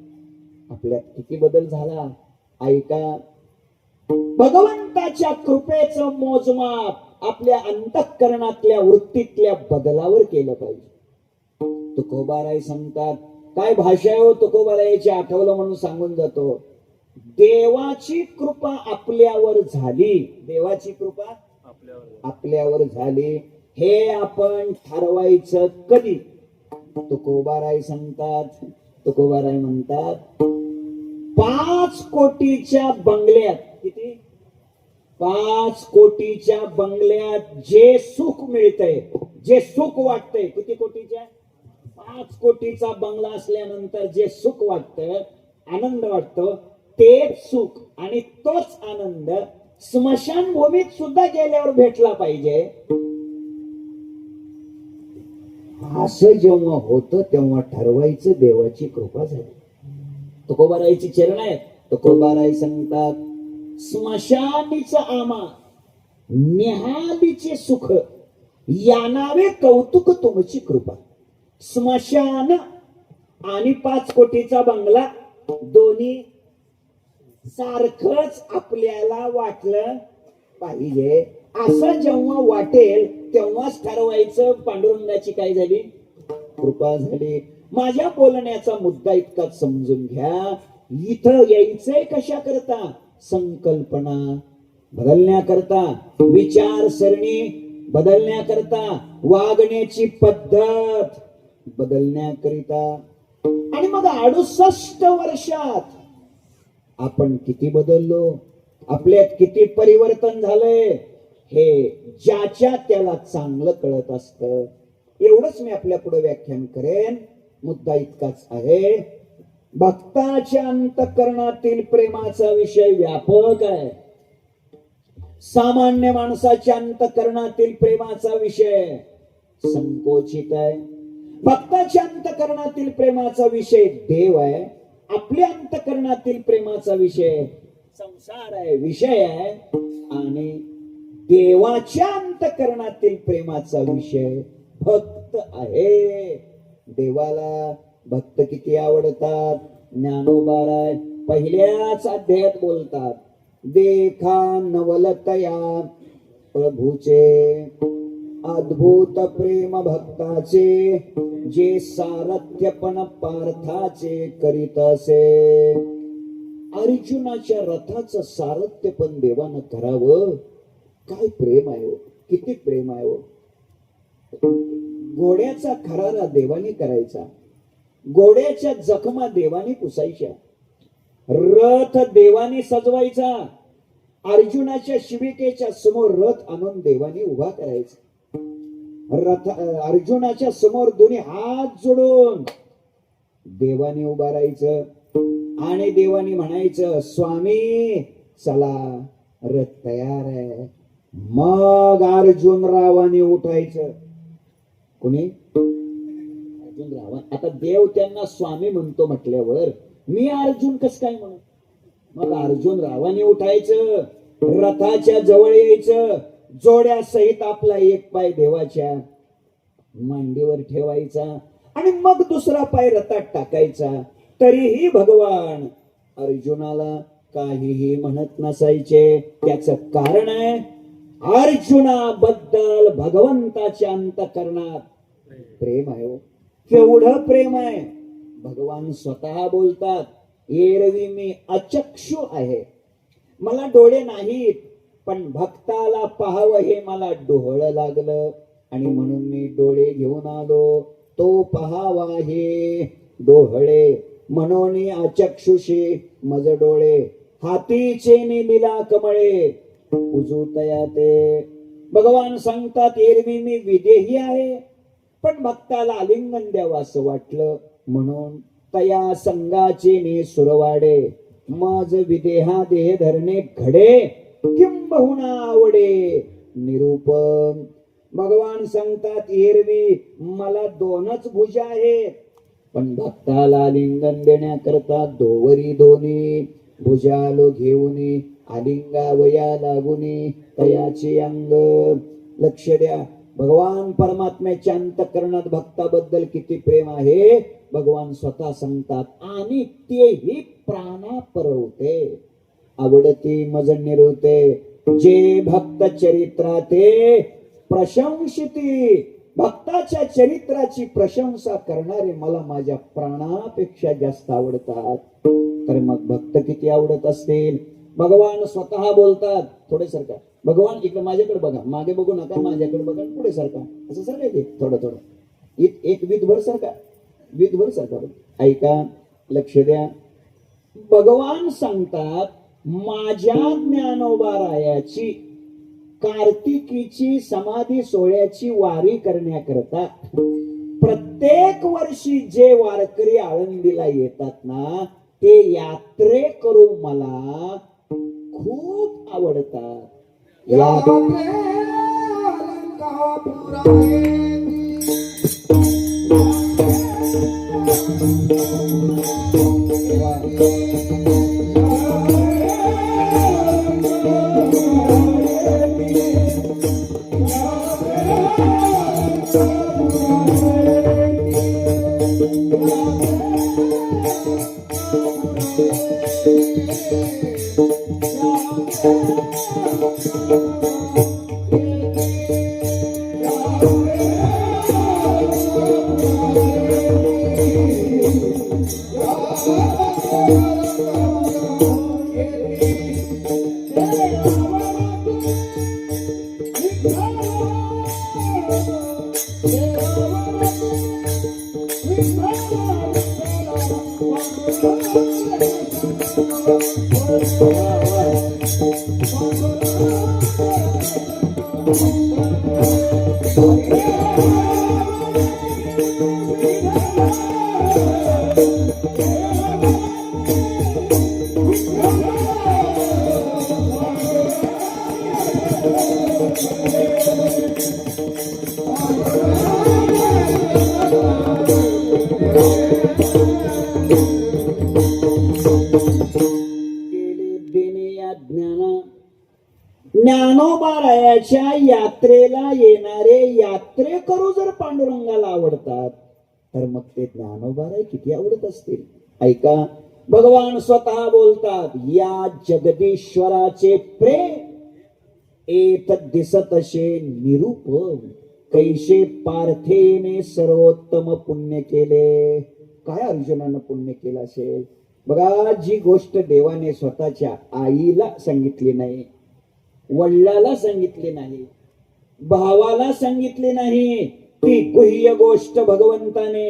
आपल्यात किती बदल झाला ऐका. भगवंताच्या कृपेचं मोजमाप आपल्या अंतःकरणातल्या वृत्तीतल्या बदलावर केलं पाहिजे. तुकोबाराय सांगतात, काय भाषा आहे हो तुकोबारायची, आठवलं म्हणून सांगून जातो. देवाची कृपा आपल्यावर झाली, देवाची कृपा आपल्यावर झाली, हे आपण ठरवायचं कधी? तुकोबाराय सांगतात, तुकोबाराय म्हणतात, 5 कोटीच्या बंगल्यात, किती? 5 कोटीच्या बंगल्यात जे सुख मिळतंय, जे सुख वाटतंय, किती कोटीच्या? 5 कोटीचा बंगला असल्यानंतर जे सुख वाटतं, आनंद वाटतो, तेच सुख आणि तोच आनंद स्मशानभूमीत सुद्धा गेल्यावर भेटला पाहिजे. असं जेव्हा होतं तेव्हा ठरवायचं देवाची कृपा झाली. तुकोबारायची चरण आहेत. तुकोबाराय सांगतात, स्मशानीच आमा निहालीचे सुख, यानावे कौतुक तुमची कृपा. स्मशान आणि 5 कोटीचा बंगला दोन्ही सारखंच आपल्याला वाटलं पाहिजे. असं जेव्हा वाटेल तेव्हाच ठरवायचं पांडुरंगाची काय झाली? कृपा झाली. माझ्या बोलण्याचा मुद्दा इतकाच समजून घ्या. इथं यायचंय कशा करता? संकल्पना बदलण्याकरता, विचारसरणी बदलण्याकरता, वागण्याची पद्धत बदलण्याकरिता. आणि मग 68 वर्षात आपण किती बदललो, आपल्यात किती परिवर्तन झालंय, हे ज्याच्या त्याला चांगलं कळत असतं. एवढंच मी आपल्या पुढे व्याख्यान करेन. मुद्दा इतकाच आहे, भक्ताच्या अंतःकरणातील प्रेमाचा विषय व्यापक आहे. सामान्य माणसाच्या अंतःकरणातील प्रेमाचा विषय संकोचित आहे. भक्ताच्या अंतःकरणातील प्रेमाचा विषय देव आहे. आपल्या अंतःकरणातील प्रेमाचा विषय संसार आहे, विषय आहे. आणि देवाच्या अंतःकरणातील प्रेमाचा विषय भक्त आहे. देवाला भक्त किती आवडतात? ज्ञानोबाराय पहिल्याच अध्यायात बोलतात, देखा नवलतया प्रभूचे अद्भुत प्रेम भक्ताचे, जे सारथ्यपण पार्थाचे करीत असे. अर्जुनाच्या रथाचं सारथ्य पण देवानं करावं. काय प्रेम आहे हो, किती प्रेम आहे हो. घोड्याचा खरारा देवाने करायचा, घोड्याच्या जखमा देवाने पुसायच्या, रथ देवाने सजवायचा, अर्जुनाच्या शिबिकेच्या समोर रथ आणून देवाने उभा करायचा. रथ अर्जुनाच्या समोर दोन्ही हात जोडून देवाने उभा राहायचं आणि देवाने म्हणायचं, स्वामी चला रथ तयार आहे. मग अर्जुन रावाने उठायचं, कोणी? अर्जुनराव. आता देव त्यांना स्वामी म्हणतो म्हटल्यावर मी अर्जुन कस काय म्हणू? मग अर्जुनरावांनी उठायचं, रथाच्या जवळ यायचं, जोड्या सहित आपला एक पाय देवाच्या मांडीवर ठेवायचा आणि मग दुसरा पाय रथात टाकायचा. तरीही भगवान अर्जुनाला काहीही म्हणत नसायचे. त्याचं कारण आहे, अर्जुनाबद्दल भगवंताच्या अंतःकरणात प्रेम आहे. हो, केवढं प्रेम आहे. भगवान स्वतः बोलतात, एरवी मी अचक्षु आहे, मला डोळे नाहीत, पण भक्ताला पाहावं हे मला डोहळं लागलं आणि म्हणून मी डोळे घेऊन आलो. तो पाहावा हे डोहळे, म्हणून अचक्षुषी मज डोळे, हातीचे निला कमळे उजूतया ते. भगवान सांगतात, एरवी मी विदेही आहे, पण भक्ताला आलिंगन द्यावं असं वाटलं, म्हणून तया संगाचे ने सुरवाडे, मज विदेहा देह धरणे घडे, किंबहुना आवडे निरूपम. भगवान सांगतात, एरवी मला दोनच भुजा आहेत, पण भक्ताला आलिंगन देण्याकरता दोवरी दोन्ही भुजालो घेऊनी, आलिंगावया लागुनी तयाचे अंग. लक्ष द्या, भगवान परमात्म्याच्या अंतःकरणात भक्ताबद्दल किती प्रेम आहे. भगवान स्वतः सांगतात, आणि तेही प्राणा परवते, आवडती मज निरुते, जे भक्त चरित्राते प्रशंसिती. भक्ताच्या चरित्राची प्रशंसा करणारे मला माझ्या प्राणापेक्षा जास्त आवडतात. तर मग भक्त किती आवडत असतील. भगवान स्वतः बोलतात, थोडे सरका भगवान, इकडे माझ्याकडे बघा, मागे बघू नका, माझ्याकडे बघा, पुढे सरका, असं सरकायचे थोडं थोडं, एक विधभर सरका, विधभर सरका. ऐका, लक्ष द्या. भगवान सांगतात, माझ्या ज्ञानोबारायाची कार्तिकीची समाधी सोहळ्याची वारी करण्याकरता प्रत्येक वर्षी जे वारकरी आळंदीला येतात ना, ते यात्रे करू मला खूप आवडतात. ज्ञानोबारायाच्या यात्रेला येणारे यात्रेकरू जर पांडुरंगाला आवडतात, तर मग ते ज्ञानोबाराय किती आवडत असतील. ऐका, भगवान स्वतः बोलतात, या जगदीश्वराचे प्रेम एत दिसतशे निरूपम, कैसे पार्थेने सर्वोत्तम पुण्य केले. काय अर्जुनानं पुण्य केलं असेल बघा. जी गोष्ट देवाने स्वतःच्या आईला सांगितली नाही, वडिलाला सांगितली नाही, भावाला सांगितली नाही, ती गुह्य गोष्ट भगवंताने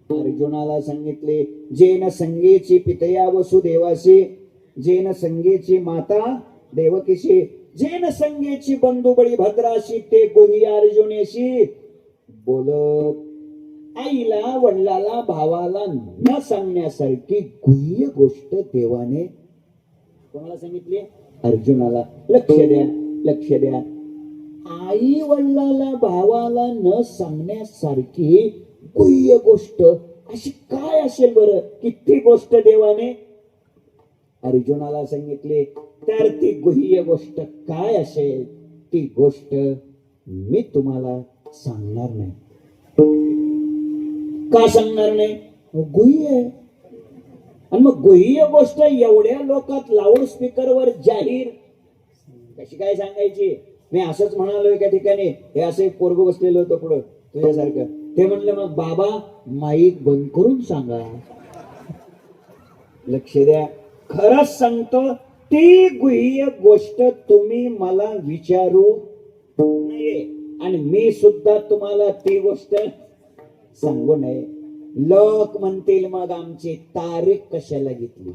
अर्जुनाला सांगितले. जेन संगेची पितया वसुदेवाशी, जेन संगेची माता देवकीशी, जेन संगेची बंधू बळीभद्राशी, ते गुह्य अर्जुनेशी बोलत. आईला, वडिलाला, भावाला न सांगण्यासारखी गुह्य गोष्ट देवाने कोणाला सांगितली? अर्जुनाला. लक्ष द्या, लक्ष द्या. आई वडिलाला भावाला न सांगण्यासारखी गुह्य गोष्ट अशी काय असेल बरं की ती गोष्ट देवाने अर्जुनाला सांगितली? तर ती गुह्य गोष्ट काय असेल ती गोष्ट मी तुम्हाला सांगणार नाही. का सांगणार नाही? गुह्य आहे. आणि मग गुह्य गोष्ट एवढ्या लोकात लाऊड स्पीकरवर जाहीर कशी काय सांगायची? मी असंच म्हणालोय एका ठिकाणी, हे असं एक पोरग बसलेलं होतं पुढं तुझ्यासारखं. ते म्हणलं मग बाबा माईक बंद करून सांगा. लक्ष द्या, खरंच सांगतो ती गुह्य गोष्ट तुम्ही मला विचारू नये आणि मी सुद्धा तुम्हाला ती गोष्ट सांगू नये. लोक म्हणतील मग आमची तारीख कशाला घेतली?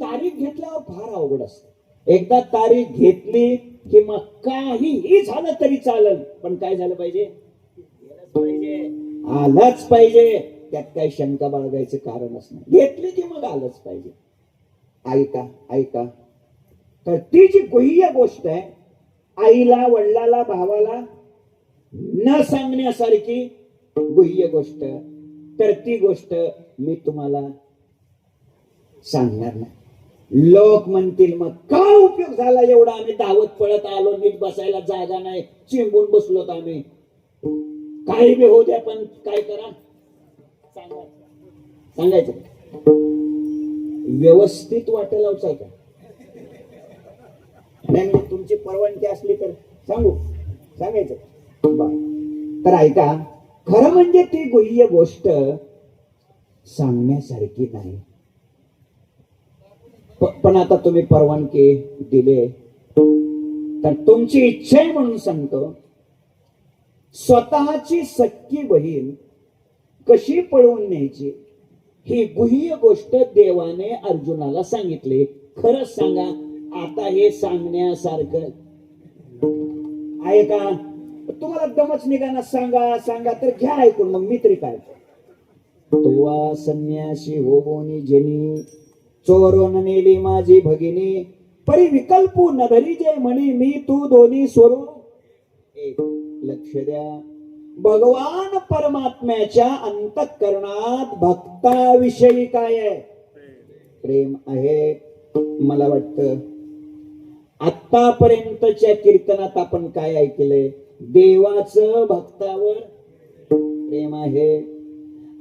तारीख घेतल्यावर फार अवघड असत. एकदा तारीख घेतली की मग काहीही झालं तरी चालेल, पण काय झालं पाहिजे? आलंच पाहिजे. त्यात काही शंका बाळगायचं कारणच नाही. घेतली की मग आलंच पाहिजे. ऐका ऐका, तर ती जी गुह्य गोष्ट आहे, आईला वडिलाला भावाला न सांगण्यासारखी गुह्य गोष्ट, तर ती गोष्ट मी तुम्हाला सांगणार नाही. लोक म्हणतील मग काय उपयोग झाला एवढा? आम्ही धावत पळत आलो, नीट बसायला जागा नाही, चिंबून बसलोत आम्ही. काही बी होऊ द्या, पण काय करा सांगायचं. व्यवस्थित वाटेल का? नाही तुमची परवानगी असली तर सांगायचं. तर ऐका, खरं म्हणजे ती गुह्य गोष्ट सांगण्यासारखी नाही. पण आता तुम्ही परवानगी दिले तर तुमची इच्छा आहे म्हणून सांगतो. स्वतःची सख्खी बहीण कशी पळवून न्यायची ही गुह्य गोष्ट देवाने अर्जुनाला सांगितली. खरंच सांगा, आता हे सांगण्यासारखं आहे का? तुम्हाला दमच निघाना सांगा तर घ्या ऐकून. मग मी तरी काय? तुवा संन्यासी होवोनी जनी चोरून नेली माझी भगिनी, परी विकल्पू न धरी जे म्हणी मी तू दोन्ही स्वरूप. एक लक्ष द्या, भगवान परमात्म्याच्या अंतःकरणात भक्ताविषयी काय आहे? प्रेम आहे. मला वाटतं आतापर्यंतच्या कीर्तनात आपण काय ऐकलंय? देवाचं भक्तावर प्रेम आहे.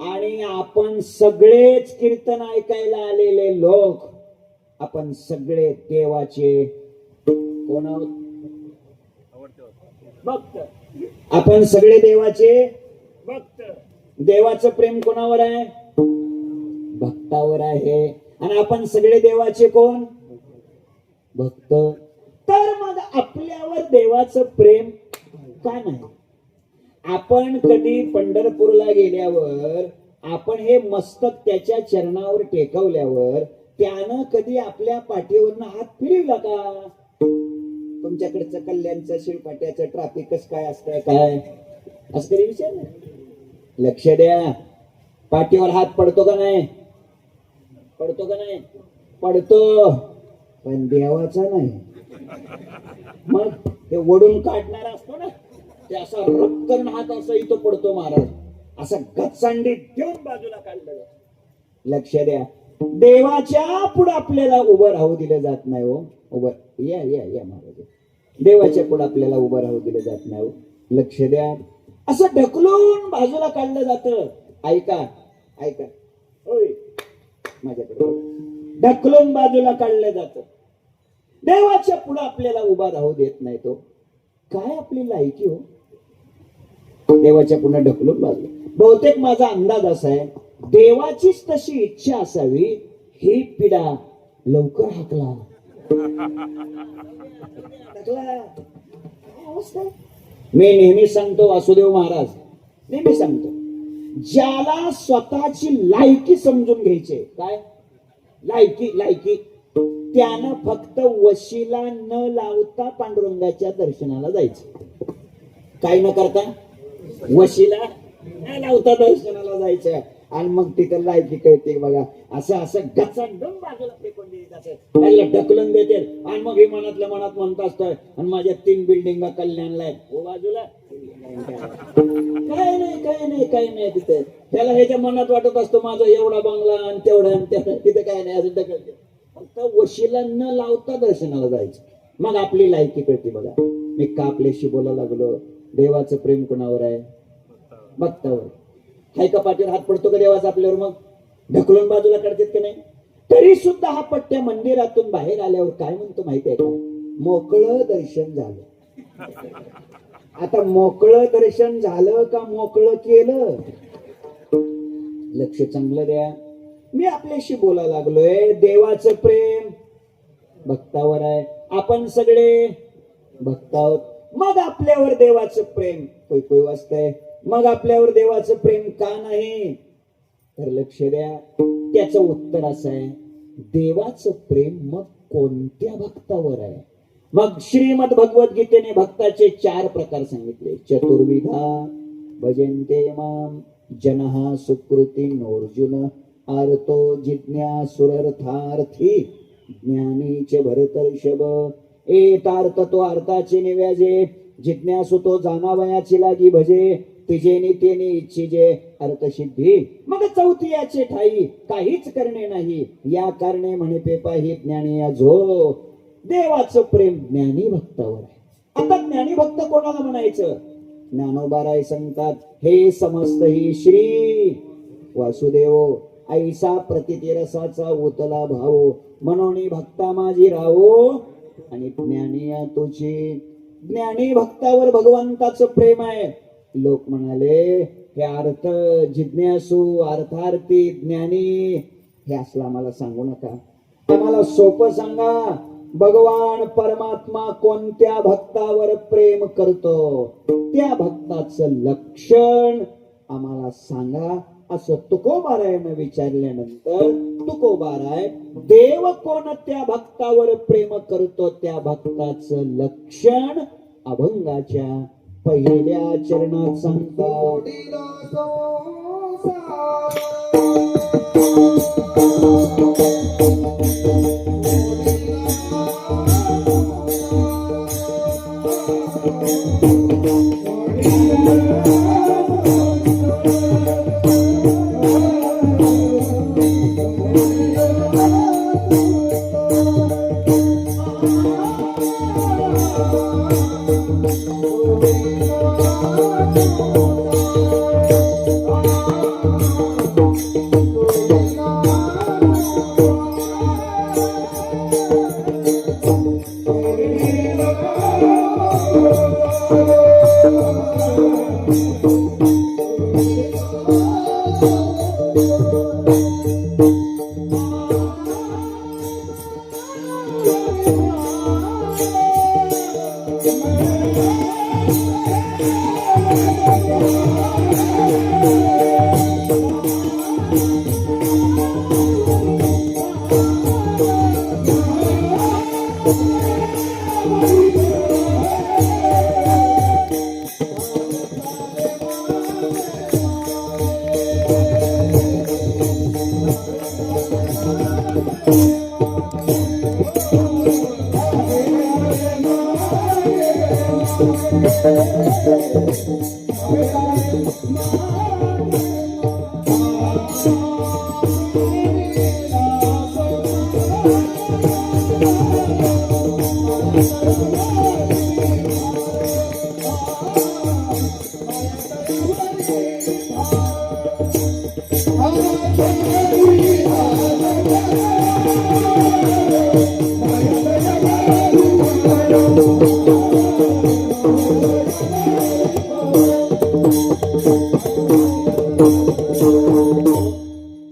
आणि आपण सगळेच कीर्तन ऐकायला आलेले लोक, आपण सगळे देवाचे कोण आहोत? भक्त. आपण सगळे देवाचे भक्त. देवाचं प्रेम कोणावर आहे? भक्तावर आहे. आणि आपण सगळे देवाचे कोण? भक्त. तर मग आपल्यावर देवाचं प्रेम का नाही? आपण कधी पंढरपूरला गेल्यावर आपण हे मस्तक त्याच्या चरणावर टेकवल्यावर त्यानं कधी आपल्या पाठीवरनं हात फिरवला का? तुमच्याकडचं कल्याणचं शिवपाट्याचं ट्रॅफिक कसं काय असतंय काय असं कधी विचार नाही? लक्ष द्या, पाठीवर हात पडतो का नाही? पडतो का नाही? पडतो, पण देवाचा नाही. मग ते ओढून काढणारा असतो ना, ते असा रक्कन हात असा इथं पडतो महाराज, असा गचंडी देऊन बाजूला काढलं. लक्ष द्या, देवाच्या पुढे आपल्याला उभं राहू दिलं जात नाही. हो उभं या या या महाराज, देवाच्या पुढे आपल्याला उभं राहू दिलं जात नाही. लक्ष द्या, असं ढकलून बाजूला काढलं जातं. ऐका ऐका, होय माझ्याकडे, ढकलून बाजूला काढलं जातं. देवाच्या पुढे आपल्याला उभा राहू देत नाही. तो काय आपली लायकी हो? देवाच्या पुढे ढकलून बाजूला. बहुतेक माझा अंदाज असा आहे, देवाचीच तशी इच्छा असावी, ही पिढा लवकर हाकला. मी नेहमी सांगतो, वासुदेव महाराज नेहमी सांगतो, ज्याला स्वतःची लायकी समजून घ्यायचे, काय लायकी लायकी, त्यानं फक्त वशीला न लावता पांडुरंगाच्या दर्शनाला जायचं. काय न करता वशीला न लावता दर्शनाला जायचं. आणि मग तिथं लायकी कळते बघा. असं असं गचंडून बाजूला फेकून देत असेल, त्याला ढकलून देते आणि मग हे मनातल्या मनात म्हणत असतोय आणि माझ्या 3 बिल्डिंगा कल्याणला आहेत हो बाजूला. काय नाही तिथे. त्याला ह्याच्या मनात वाटत असतो माझा एवढा बंगला आणि तेवढा तिथे काय नाही असं ढकलते. फक्त वशिला न लावता दर्शनाला जायचं. मग आपली लायकी कळते बघा. मी का आपल्याशी बोलायला लागलो? देवाचं प्रेम कोणावर आहे? भक्तावर. हाय का पाठीवर हात पडतो का देवाचा आपल्यावर? मग ढकलून बाजूला काढतात की नाही? तरी सुद्धा हा पट्ट्या मंदिरातून बाहेर आल्यावर काय म्हणतो माहिती आहे का? मोकळं दर्शन झालं. आता मोकळं दर्शन झालं का मोकळं केलं? लक्ष चांगलं द्या. मी आपल्याशी बोलायला लागलोय. देवाचं प्रेम भक्तावर आहे. आपण सगळे भक्त आहोत. मग आपल्यावर देवाचं प्रेम कोई वाचतंय. मग आपल्यावर देवाचं प्रेम का नाही? तर लक्ष द्या. त्याचं उत्तर असं आहे, देवाचं प्रेम मग कोणत्या भक्तावर आहे? मग श्रीमद भगवद्गीतेने भक्ताचे 4 प्रकार सांगितले. चतुर्विधा भजन्ते माम जनः सुकृती नोर्जुन आर्तो जिज्ञासुरर्थार्थी ज्ञानीचे भरतर्षभ. एतार्थ तो अर्थाचे निव्याजे, जिज्ञासु तो जाणावयाची लागी भजे, तिजेनी तेने इच्छिजे अर्थ सिद्धी. मग चौथी याचे ठाई काहीच करणे नाही, या कारणे म्हणे पेपाही ज्ञानी या झो. देवाचं प्रेम ज्ञानी भक्तावर आहे. आता ज्ञानी भक्त कोणाला म्हणायचं? ज्ञानोबाराय सांगतात, हे समस्त ही श्री वासुदेव ऐसा प्रतिती रसाचा उतला भाव, म्हणून भक्ता माझी राहो आणि ज्ञानी या तुझी. ज्ञानी भक्तावर भगवंताचं प्रेम आहे. लोक म्हणाले हे अर्थ जिज्ञासू अर्थार्थी ज्ञानी हे असलं आम्हाला सांगू नका. आम्हाला सोपं सांगा, भगवान परमात्मा कोणत्या भक्तावर प्रेम करतो? त्या भक्ताचं लक्षण आम्हाला सांगा. असं तुकोबारायानं विचारल्यानंतर तुकोबाराय देव कोणत्या भक्तावर प्रेम करतो त्या भक्ताचं लक्षण अभंगाच्या पहिल्या चरणात सांगतात.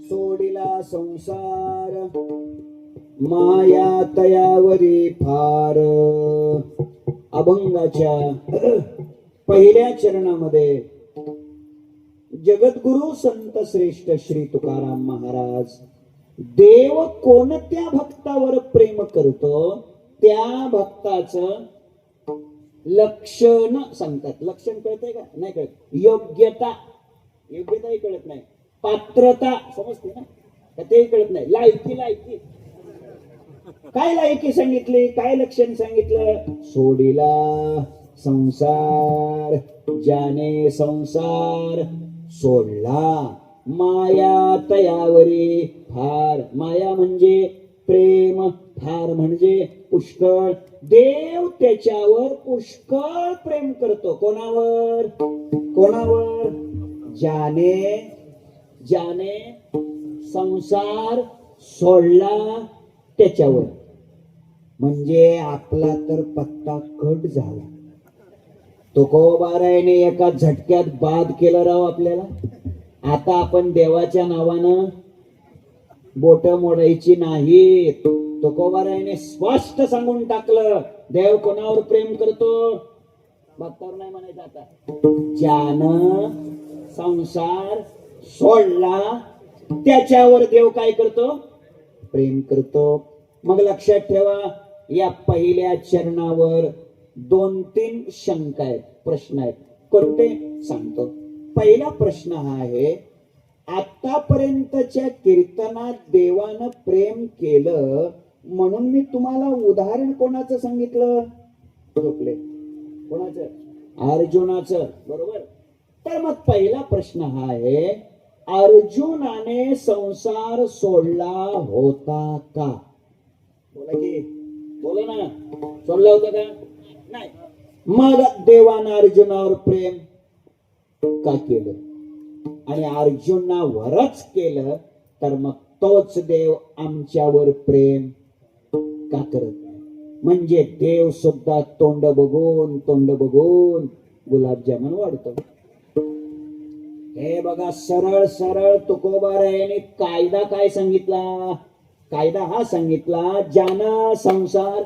सोडिला संसार माया तयावरी फार. अभंगाच्या पहिल्या चरणामध्ये जगद्गुरु संत श्रेष्ठ श्री तुकाराम महाराज देव कोणत्या भक्तावर प्रेम करतो त्या भक्ताचं लक्षण सांगतात. लक्षण कळतंय का? नाही कळत. योग्यताही कळत नाही. पात्रता समजते ना का ते कळत नाही. लायकी लायकी काय लायकी सांगितली, काय लक्षण सांगितलं. सोडिला संसार ज्याने संसार सोडला माया तयावरी फार. माया म्हणजे प्रेम, फार म्हणजे पुष्कळ. देव त्याच्यावर पुष्कळ प्रेम करतो. कोणावर कोणावर. ज्याने ज्याने संसार सोडला त्याच्यावर. म्हणजे आपला तर पत्ता कट झाला. तुकोबारायने एका झटक्यात बाद केलं राव आपल्याला. आता आपण देवाच्या नावानं बोट मोडायची नाहीत. तुकोबारायने स्पष्ट सांगून टाकलं देव कोणावर प्रेम करतो. भक्तावर नाही म्हणायचं आता. ज्यानं संसार सोडला त्याच्यावर देव काय करतो, प्रेम करतो. मग लक्षात ठेवा या पहिल्या चरणावर 2-3 शंका आहेत, प्रश्न आहेत. कोणते सांगतो. पहिला प्रश्न हा आहे, आतापर्यंतच्या कीर्तनात देवानं प्रेम केलं म्हणून मी तुम्हाला उदाहरण कोणाचं सांगितलं, झोपले कोणाचं, अर्जुनाचं, बरोबर. तर मग पहिला प्रश्न हा आहे, अर्जुनाने संसार सोडला होता का? बोला की, बोला ना, सोडला होता का? नाही. मग देवानं अर्जुनावर प्रेम का केलं? आणि अर्जुनावरच केलं तर मग तोच देव आमच्यावर प्रेम का करत नाही? म्हणजे देव सुद्धा तोंड बघून गुलाबजामुन वाढतो. हे बघा, सरळ सरळ तुकोबारायाने कायदा काय सांगितला? कायदा हा सांगितला, ज्यानं संसार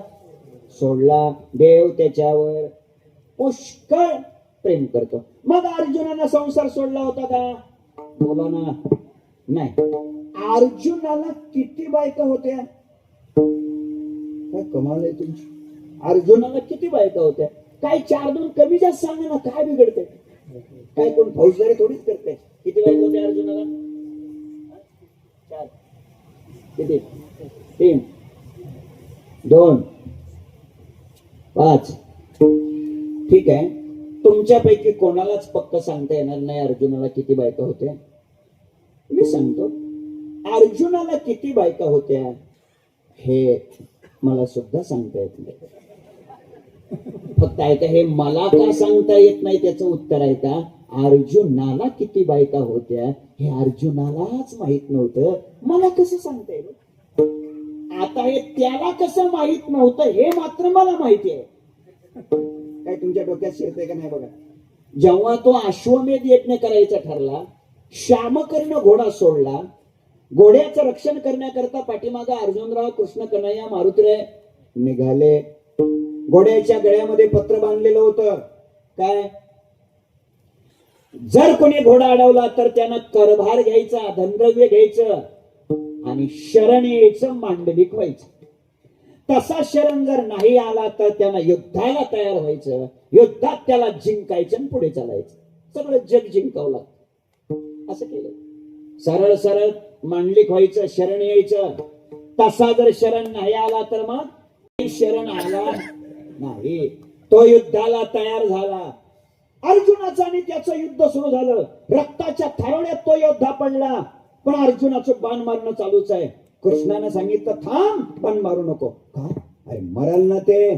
सोडला देव त्याच्यावर पुष्कळ प्रेम करतो. मग अर्जुनानं संसार सोडला होता का? बोला ना. नाही. अर्जुनाला किती बायका होत्या? काय कमाल आहे तुमची. अर्जुनाला किती बायका होत्या? काय 4-2 कमी जास्त सांगा ना, काय बिघडते? काय कोण फौजदारी थोडीच करते. किती बायका होत्या अर्जुनाला? 4. किती? 3, 2, 5. ठीक आहे. तुमच्यापैकी कोणालाच पक्क सांगता येणार नाही अर्जुनाला किती बायका होत्या. मी सांगतो, अर्जुनाला किती बायका होत्या हे मला सुद्धा सांगता येत नाही. फक्त ऐका, हे मला का सांगता येत नाही त्याचं उत्तर आहे का, अर्जुनाला किती बायका होत्या हे अर्जुनालाच माहित नव्हतं, मला कसं सांगता येईल? आता हे त्याला कसं माहित नव्हतं हे मात्र मला माहिती आहे. काय तुमच्या डोक्यात शिरतंय का नाही बघा. जेव्हा तो अश्वमेध यज्ञ करायचा ठरला, श्यामकर्ण घोडा सोडला, घोड्याचं रक्षण करण्याकरता पाठीमागा अर्जुनराव, कृष्ण कन्हैया, मारुतीराय निघाले. घोड्याच्या गळ्यामध्ये पत्र बांधलेलं होतं. काय? जर कोणी घोडा अडवला तर त्यानं करभार घ्यायचा, धनद्रव्य घ्यायचं आणि शरण यायचं, मांडलिक व्हायचं. तसा शरण जर नाही आला तर त्यानं युद्धाला तयार व्हायचं, युद्धात त्याला जिंकायचं आणि पुढे चालायचं. सगळं जग जिंकावं लागतं. असं केलं. सरळ सरळ मांडलिक व्हायचं, शरण यायचं. तसा जर शरण नाही आला तर मग शरण आला नाही, तो युद्धाला तयार झाला. अर्जुनाचं आणि त्याचं युद्ध सुरू झालं. रक्ताच्या थारोळ्यात तो योद्धा पडला, पण अर्जुनाचं बाण मारणं चालूच आहे. कृष्णानं सांगितलं, थांब, बाण मारू नको. का? अरे मरल ना ते.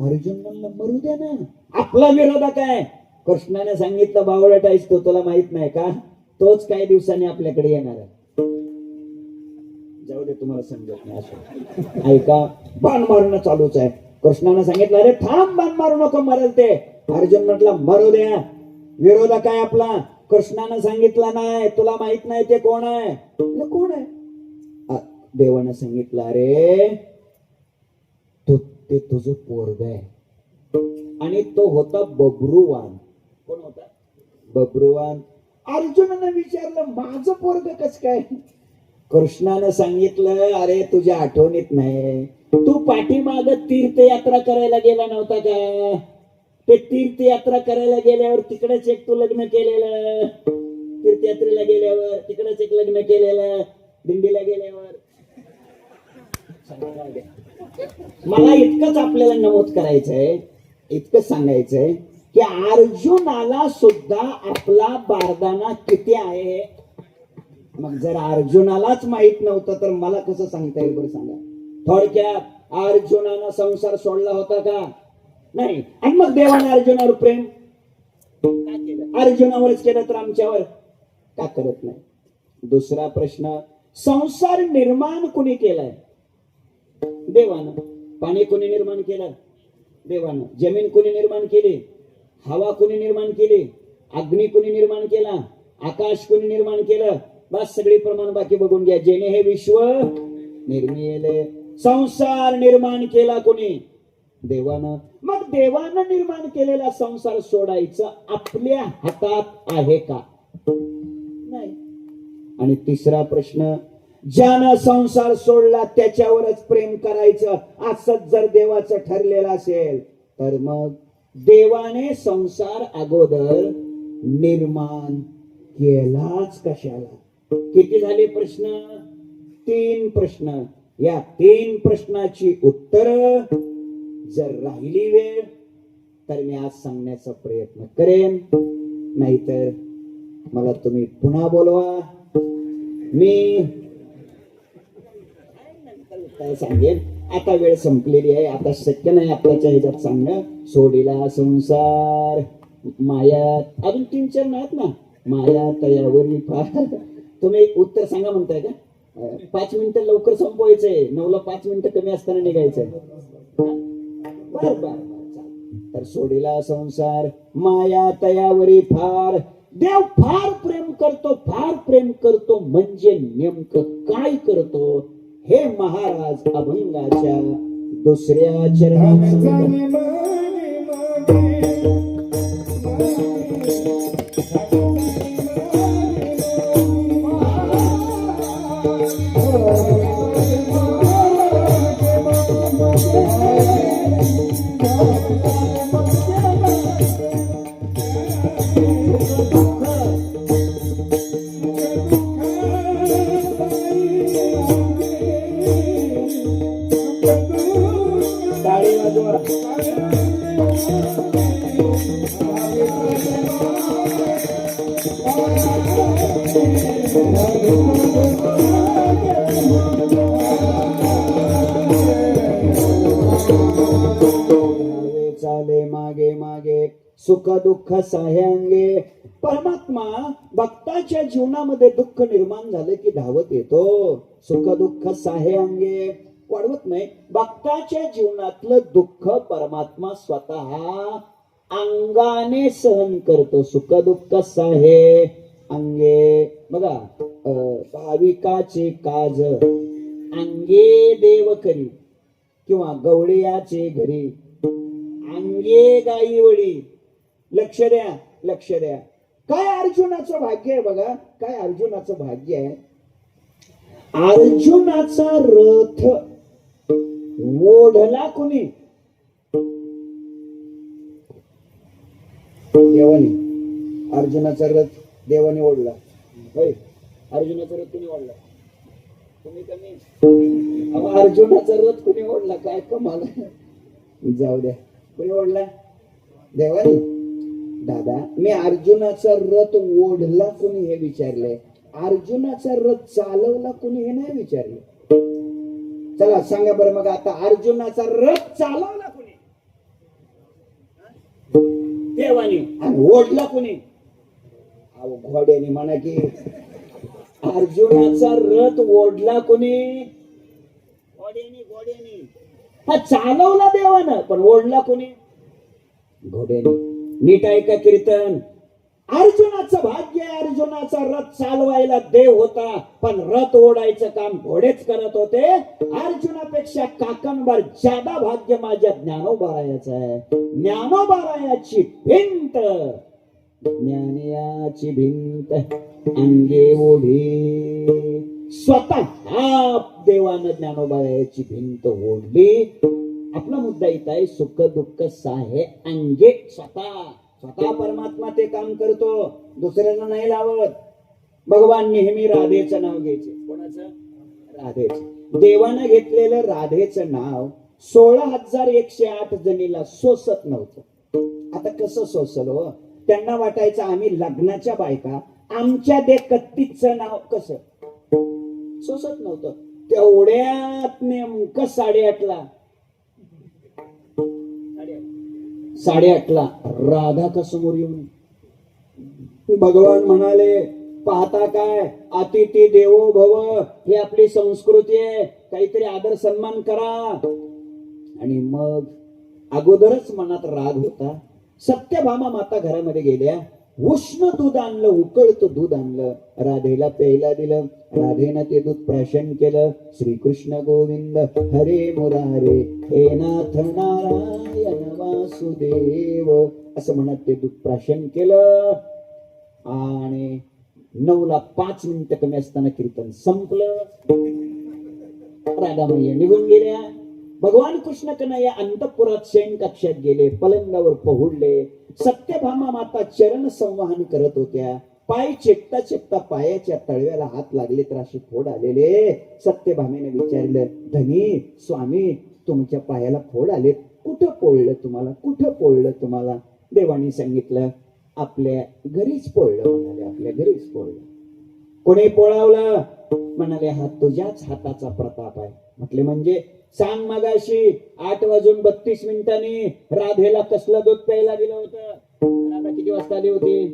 अर्जुन म्हणलं, मरू दे ना, आपला विरोधक आहे. कृष्णाने सांगितलं, बावळट आहेस तू, तुला माहित नाही का, तोच काही दिवसांनी आपल्याकडे येणार आहे. जाऊ दे, तुम्हाला समजत नाही असं. ऐका, बाण मारणं चालूच आहे. कृष्णाने सांगितलं, अरे थांब, बाण मारू नको, मरल ते. अर्जुन म्हटलं, मरू द्या, विरोधक आहे आपला. कृष्णानं सांगितलं, नाही तुला माहित नाही ते कोण आहे. कोण आहे? देवानं सांगितलं, अरे ते तुझं पोरग आहे. आणि तो होता बब्रुवान. कोण होता? बब्रुवान. अर्जुनानं विचारलं, माझं पोरग कस काय? कृष्णानं सांगितलं, अरे तुझ्या आठवणीत नाही, तू पाठीमाग तीर्थयात्रा करायला गेला नव्हता का? ते तीर्थयात्रा करायला गेल्यावर तिकडेच एक तू लग्न केलेलं, तीर्थयात्रेला गेल्यावर तिकडच एक लग्न केलेलं, दिंडीला गेल्यावर. मला इतकंच आपल्याला नमूद करायचंय, इतकंच सांगायचंय की अर्जुनाला सुद्धा आपला बारदाना किती आहे. मग जर अर्जुनालाच माहित नव्हतं तर मला कसं सांगता येईल बरं सांगा. थोडक्यात अर्जुनानं संसार सोडला होता का? नाही. आणि मग देवाने अर्जुनावर प्रेम का केलं? अर्जुनावरच केलं तर आमच्यावर का करत नाही? दुसरा प्रश्न, संसार निर्माण कुणी केलाय? देवानं. पाणी कुणी निर्माण केलं? देवानं. जमीन कुणी निर्माण केली? हवा कुणी निर्माण केली? अग्नी कुणी निर्माण केला? आकाश कुणी निर्माण केलं? बस सगळी प्रमाण बाकी बघून घ्या. जेणे हे विश्व निर्मिले. संसार निर्माण केला कोणी? देवानं. मग देवानं निर्माण केलेला संसार सोडायचं आपल्या हातात आहे का? नाही. आणि तिसरा प्रश्न, ज्यानं संसार सोडला त्याच्यावरच प्रेम करायचं असंच जर देवाचं ठरलेलं असेल तर मग देवाने संसार अगोदर निर्माण केलाच कशाला? किती झाले प्रश्न? 3 प्रश्न. या 3 प्रश्नाची उत्तर जर राहिली वेळ तर मी आज सांगण्याचा प्रयत्न करेन, नाहीतर मला तुम्ही पुन्हा बोलवा, मी काय सांगेन. आता वेळ संपलेली आहे, आता शक्य नाही आपल्याच्या ह्याच्यात सांगणं. सोडिला संसार माया, अजून 3-4 नाहीत ना. माया तयावरी फार. तुम्ही एक उत्तर सांगा म्हणताय का? 5 मिनिटं लवकर संपवायचंय, 9ला 5 मिनिटं कमी असताना निघायचंय. बर बर तर सोडिला संसार माया तयावरी फार. देव फार प्रेम करतो, फार प्रेम करतो म्हणजे नेमकं काय करतो हे महाराज अभंगाच्या 2ऱ्या चरणात चाले मागे मागे सुख दुःख साह्यांगे. परमात्मा भक्ताच्या जीवनामध्ये दुःख निर्माण झालं की धावत येतो. सुख दुःख साह्यांगे वाढवत नाही. भक्ताच्या जीवनातलं दुःख परमात्मा स्वतः अंगाने सहन करतो. सुख दुःख साहे अंगे. बघा, भाविकाचे काज अंगे देव करी, किंवा गवळियाचे घरी अंगे गाई वळी. लक्ष द्या, लक्ष द्या. काय अर्जुनाचं भाग्य आहे बघा, काय अर्जुनाचं भाग्य आहे. अर्जुनाचा रथ ओढला कुणी? देवाने. अर्जुनाचा रथ देवाने ओढला. होय, अर्जुनाचा रथ कुणी ओढला? तुम्ही कमी. अर्जुनाचा रथ कुणी ओढला? काय कमाल. जाऊ द्या, कुणी ओढला? देवाने. दादा, मी अर्जुनाचा रथ ओढला कुणी हे विचारलंय, अर्जुनाचा रथ चालवला कुणी हे नाही विचारलं. चला सांगा बरं मग आता, अर्जुनाचा रथ चालवला कुणी? देवाने. आणि ओढला कुणी? अहो घोड्याने म्हणा की. अर्जुनाचा रथ ओढला कुणी? घोड्याने. घोड्याने. हा चालवला देवानं, पण ओढला कुणी? घोड्याने. नीट ऐका कीर्तन. अर्जुनाचं भाग्य, अर्जुनाचा रथ चालवायला देव होता, पण रथ ओढायचं काम घोडेच करत होते. अर्जुनापेक्षा काकणभर ज्यादा भाग्य माझ्या ज्ञानोबारायाचं आहे. ज्ञानोबारायाची भिंत, ज्ञानियाची भिंत अंगे ओढी. स्वतः देवानं ज्ञानोबारायाची भिंत ओढली. आपला मुद्दा इथं आहे, सुख दुःख साहे अंगे. स्वतः परमात्मा ते काम करतो, दुसऱ्यांना नाही लावत. भगवान नेहमी राधेचं नाव घ्यायचे. कोणाचं? राधेचं. देवानं घेतलेलं राधेचं नाव 16,108 जणीला सोसत नव्हतं. आता कसं सोसल हो? त्यांना वाटायचं आम्ही लग्नाच्या बायका, आमच्या दे कत्तीचं नाव कसं सोसत नव्हतं. तेवढ्यात नेमकं 8:30ला राधा का समोर येऊन भगवान म्हणाले, पाहता काय, अतिथी देवो भव, ही आपली संस्कृती आहे, काहीतरी आदर सन्मान करा. आणि मग अगोदरच मनात राग होता. सत्यभामा माता घरामध्ये गेल्या, उष्ण दूध आणलं, उकळतं दूध आणलं, राधेला प्यायला दिलं. राधेनं ते दूध प्राशन केलं. श्रीकृष्ण गोविंद हरे मुरारे हे नाथ नारायण वासुदेव असं म्हणत ते दूध प्राशन केलं. आणि 9ला 5 मिनिटं कमी असताना कीर्तन संपलं. राधामय्या निघून गेल्या. भगवान कृष्ण कन्हैया अंतपुरात शयन कक्षात गेले, पलंगावर पहुडले. सत्यभामा माता चरण संवाहन करत होत्या. पाय चेपता चेपता पायाच्या तळव्याला हात लागले तर असे फोड आलेले. सत्यभामेने विचारलं, धनी स्वामी, तुमच्या पायाला फोड आले, कुठं पोळलं तुम्हाला, कुठं पोळलं तुम्हाला? देवानी सांगितलं, आपल्या घरीच पोळलं. म्हणाले, आपल्या घरीच पोळलं. कोणी पोळावलं? म्हणाले, हा तुझ्याच हाताचा प्रताप आहे. म्हटले, म्हणजे सांग, मगाशी 8:32 राधेला कसलं दूध प्यायला दिलं होतं? राधा किती वाजता आली होती?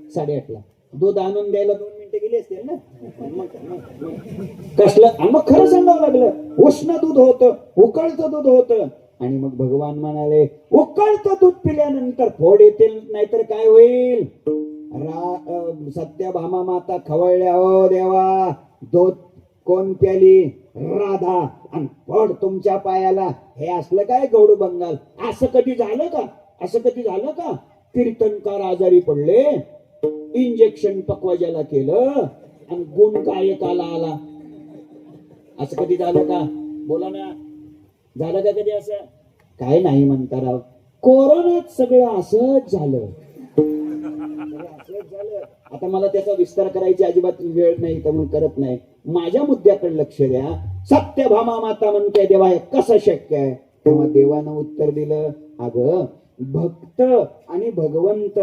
8:30ला. दूध आणून द्यायला 2 मिनिटं गेली असतील ना. कसलं? मग खरं सांगावं लागलं, उष्ण दूध होतं, उकळतं दूध होतं. आणि मग भगवान म्हणाले, उकळतं दूध पिल्यानंतर फोड येतील, नाहीतर काय होईल? सत्यभामा माता खवळल्या, हो देवा, दूध कोण प्याली? राधा. आणि फोड तुमच्या पायाला. हे असलं काय गौडू बंगाल? असं कधी झालं का? असं कधी झालं का? कीर्तनकार आजारी पडले, इंजेक्शन पकवाजाला केलं आणि गुण गायकाला आला. असं कधी झालं का? बोला ना, झालं का कधी असं? काय नाही म्हणता राव, कोरोनात सगळं असंच झालं. आता मला त्याचा विस्तार करायची अजिबात वेळ नाही, त्यामुळे करत नाही. माझ्या मुद्द्याकडे लक्ष द्या. सत्यभामा माता म्हणते, देवा हे कसं शक्य आहे? तेव्हा देवानं उत्तर दिलं, अगं भक्त आणि भगवंत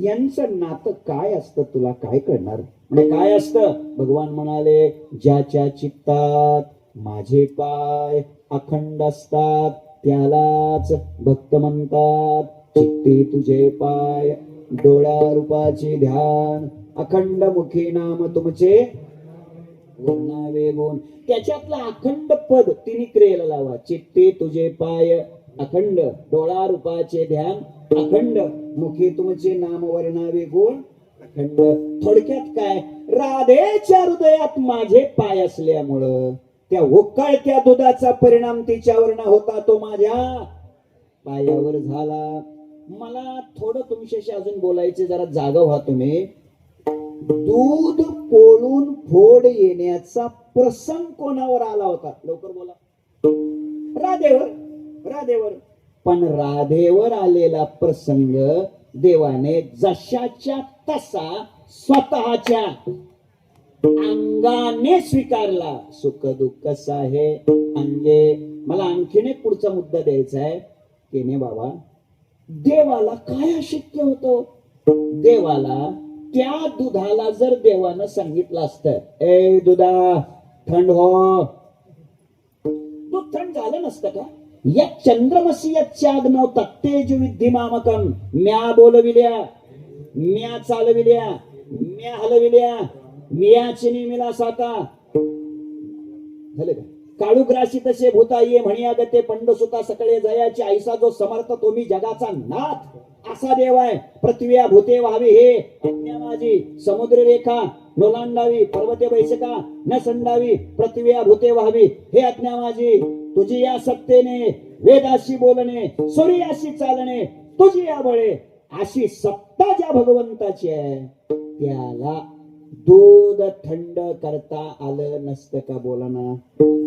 यांचं नातं काय असतं तुला काय कळणार? म्हणजे काय असतं? भगवान म्हणाले, ज्याच्या चित्तात माझे पाय अखंड असतात त्यालाच भक्त म्हणतात. चित्ती तुझे पाय डोळ्या रूपाचे ध्यान, अखंड मुखी नाम तुमचे वर्णावे गुण. त्याच्यातला अखंड पद तिन्ही क्रियेला लावा. चित्ती तुझे पाय अखंड, डोळा रूपाचे ध्यान अखंड, मुखी तुमचे नाम वर्णावे गुण अखंड. थोडक्यात काय, राधेच्या हृदयात माझे पाय असल्यामुळं त्या उकळत्या दुधाचा परिणाम तिच्यावर न होता तो माझ्या पायावर झाला. मला थोडं तुमच्याशी अजून बोलायचे, जरा जागा व्हा तुम्ही. दूध पोळून फोड येण्याचा प्रसंग कोणावर आला होता? लवकर बोला. राधेवर. राधेवर. पण राधेवर आलेला प्रसंग देवाने जशाच्या तसा स्वतःच्या अंगाने स्वीकारला. सुख दुःख आहे अंगे. मला आणखीन एक पुढचा मुद्दा द्यायचा आहे की ने बाबा, देवाला काय अशक्य होतं? देवाला त्या दुधाला जर देवानं सांगितलं असतं, ए दुधा थंड हो, दूध थंड झालं नसतं का? या चंद्रमसी याग्नव तेज विद्धिमामकम. म्या बोलविल्या, म्या चालविल्या, म्या हलविल्या, म्याची निमिला साता. झालं का? काळुग्राशी तसे भूता ये म्हणिया गते पंडसुता सकळे जयाची ऐसा जो समर्थ तुम्ही जगाचा नाथ असा देव आहे. पृथ्व्या भूते व्हावी हे आज्ञा माझी. समुद्र रेखा नोलांडावी, पर्वते बैसका न संडावी, पृथ्व्या भूते व्हावी हे आज्ञा माझी. तुझी या सत्तेने वेदाशी बोलणे, सूर्याशी चालणे, तुझी या बळे. अशी सत्ता ज्या भगवंताची आहे त्याला दूध थंड करता आलं नसतं का? बोला ना,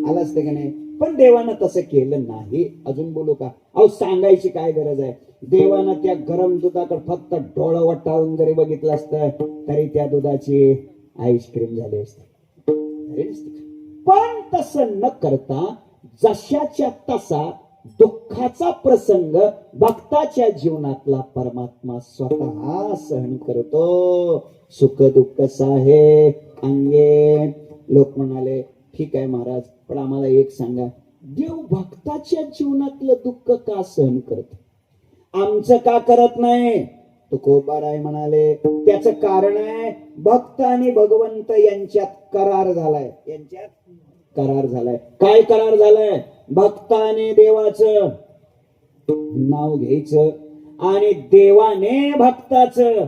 आलं असतं का नाही? पण देवानं तसं केलं नाही. अजून बोलू का? अहो सांगायची काय गरज आहे? देवानं त्या गरम दुधाकडे फक्त डोळं वटाळून जरी बघितलं असतं तरी त्या दुधाची आईस्क्रीम झाली असते. पण तसं न करता जशाच्या तसा दुःखाचा प्रसंग भक्ताच्या जीवनातला परमात्मा स्वतः सहन करतो. सुख दुःख साहे अंगे. लोक म्हणाले ठीक आहे महाराज, पण आम्हाला एक सांगा, देव भक्ताच्या जीवनातलं दुःख का सहन करतो, आमचं का करत नाही? तुकोबाराय म्हणाले त्याच कारण आहे, भक्त आणि भगवंत यांच्यात करार झालाय. यांच्यात करार झालाय. काय करार झालाय? भक्ताने देवाचं नाव घ्यायचं आणि देवाने भक्ताचं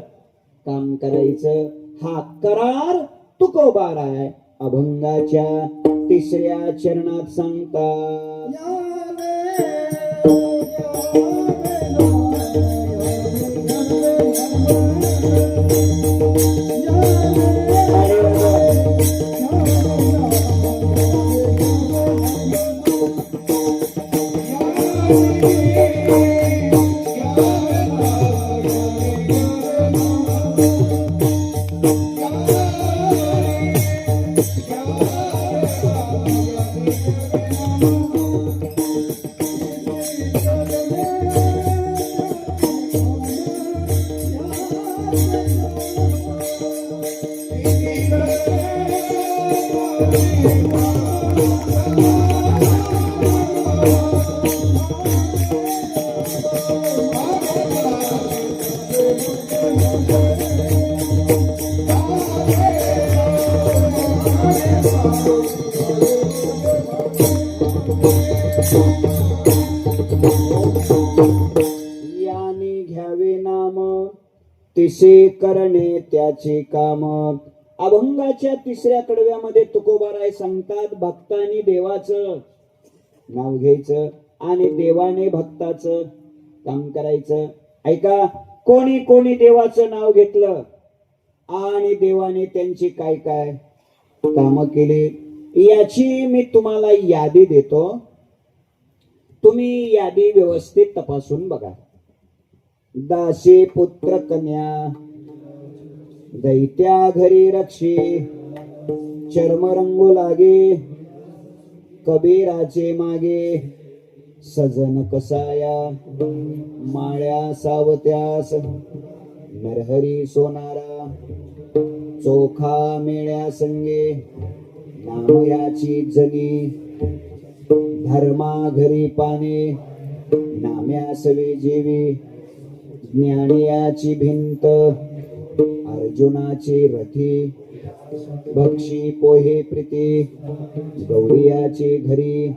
काम करायचं. हा करार तुकोबाराय अभंगाच्या 3ऱ्या चरणात सांगतात. याने घ्यावे नाम तिसे करणे त्याचे काम. अभंगाच्या 3ऱ्या कडव्यामध्ये तुकोबाराय सांगतात, भक्तांनी देवाचं नाव घ्यायचं आणि देवाने भक्ताचं काम करायचं. ऐका, कोणी कोणी देवाचं नाव घेतलं आणि देवाने त्यांची काय काय काम केली याची मी तुम्हाला यादी देतो. तुम्ही यादी व्यवस्थित तपासून बघा. दासी पुत्र कन्या दैत्या घरी रक्षी, चर्म रंगू लागे कबीराचे मागे, सजन कसाया माळ्या सावत्यास, नरहरी सोनारा चोखा मेळ्या संगे, नाम याची जगी धर्मा घरी पाने, नाम्या सवे जेवी ज्ञानियाची भिंत, अर्जुनाची रथी भक्षी पोहे प्रीती, गौरियाची घरी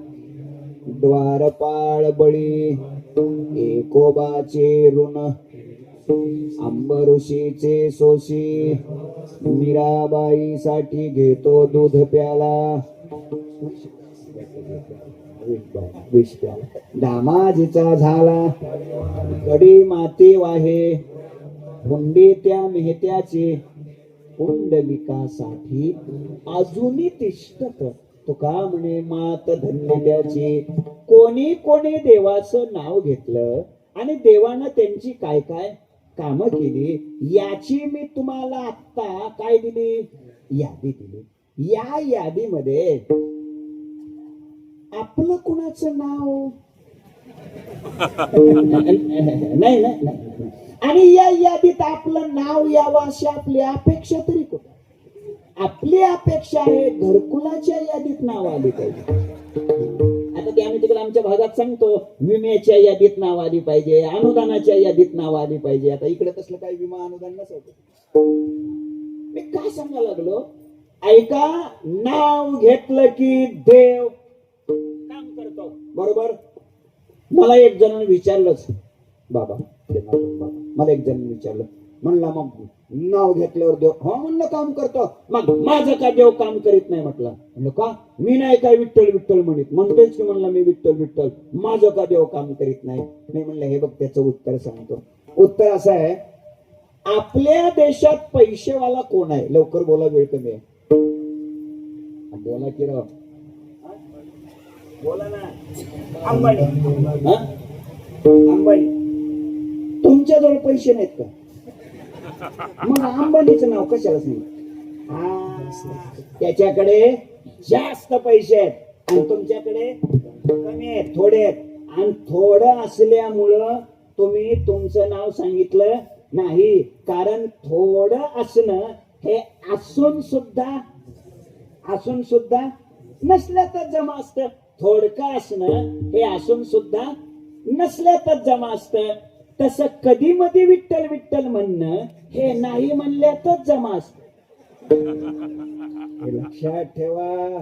द्वारपाळ बळी, एकोबाचे ऋण अंबऋषीचे सोशी, मीराबाई साठी घेतो दूध प्याला, विष प्याला, दामाजीचा झाला कडी माती वाहे, हुंडी त्या मेहत्याची पुंडलिकासाठी अजूनही तिष्ठत. तुका म्हणे मात धन्य त्याची. कोणी कोणी देवाचं नाव घेतलं आणि देवानं त्यांची काय काय कामं केली याची मी तुम्हाला आता काय दिली, यादी दिली. या यादीमध्ये आपलं कुणाचं नाव नाही नाही. आणि या यादीत आपलं नाव यावं अशी आपली अपेक्षा तरी कुठं? आपली अपेक्षा आहे घरकुलाच्या यादीत नाव आली पाहिजे. आता ते आम्ही तिकडे आमच्या भागात सांगतो, विम्याच्या यादीत नाव आली पाहिजे, अनुदानाच्या यादीत नाव आली पाहिजे. आता इकडे तसलं काही विमा अनुदान नसायचं. मी काय सांगायला लागलो, ऐका, नाव घेतलं की देव काम करतो. बरोबर. मला एक जण विचारलंच, बाबा मला एक जण विचारलं, म्हणला मग नाव घेतल्यावर देव? हो म्हणलं काम करतो. मग माझं का देव काम करीत नाही? म्हटलं. म्हणलं का? मी नाही काय विठ्ठल विठ्ठल म्हणत, म्हणतोयच की म्हणलं मी विठ्ठल विठ्ठल, माझं का देव काम करीत नाही? नाही म्हणलं, हे बघ त्याचं उत्तर सांगतो. उत्तर असं आहे, आपल्या देशात पैसेवाला कोण आहे? लवकर बोला, वेळ कमी आहे. बोला की राव, बोला ना. अंबानी. अंबानी. तुमच्याजवळ पैसे नाहीत का? मग अंबानीचं नाव कशाला सांगितलं? त्याच्याकडे जास्त पैसे आहेत आणि तुमच्याकडे कमी आहेत, थोडे आहेत. आणि थोडं असल्यामुळं तुम्ही तुमचं नाव सांगितलं नाही. कारण थोडं असणं हे असून सुद्धा नसल्यातच जमा असत. थोडकं असणं हे असून सुद्धा नसल्यातच जमा असत. तसं कधी मधी विठ्ठल विठ्ठल म्हणणं हे नाही म्हणल्यातच जमा असत. हे लक्षात ठेवा.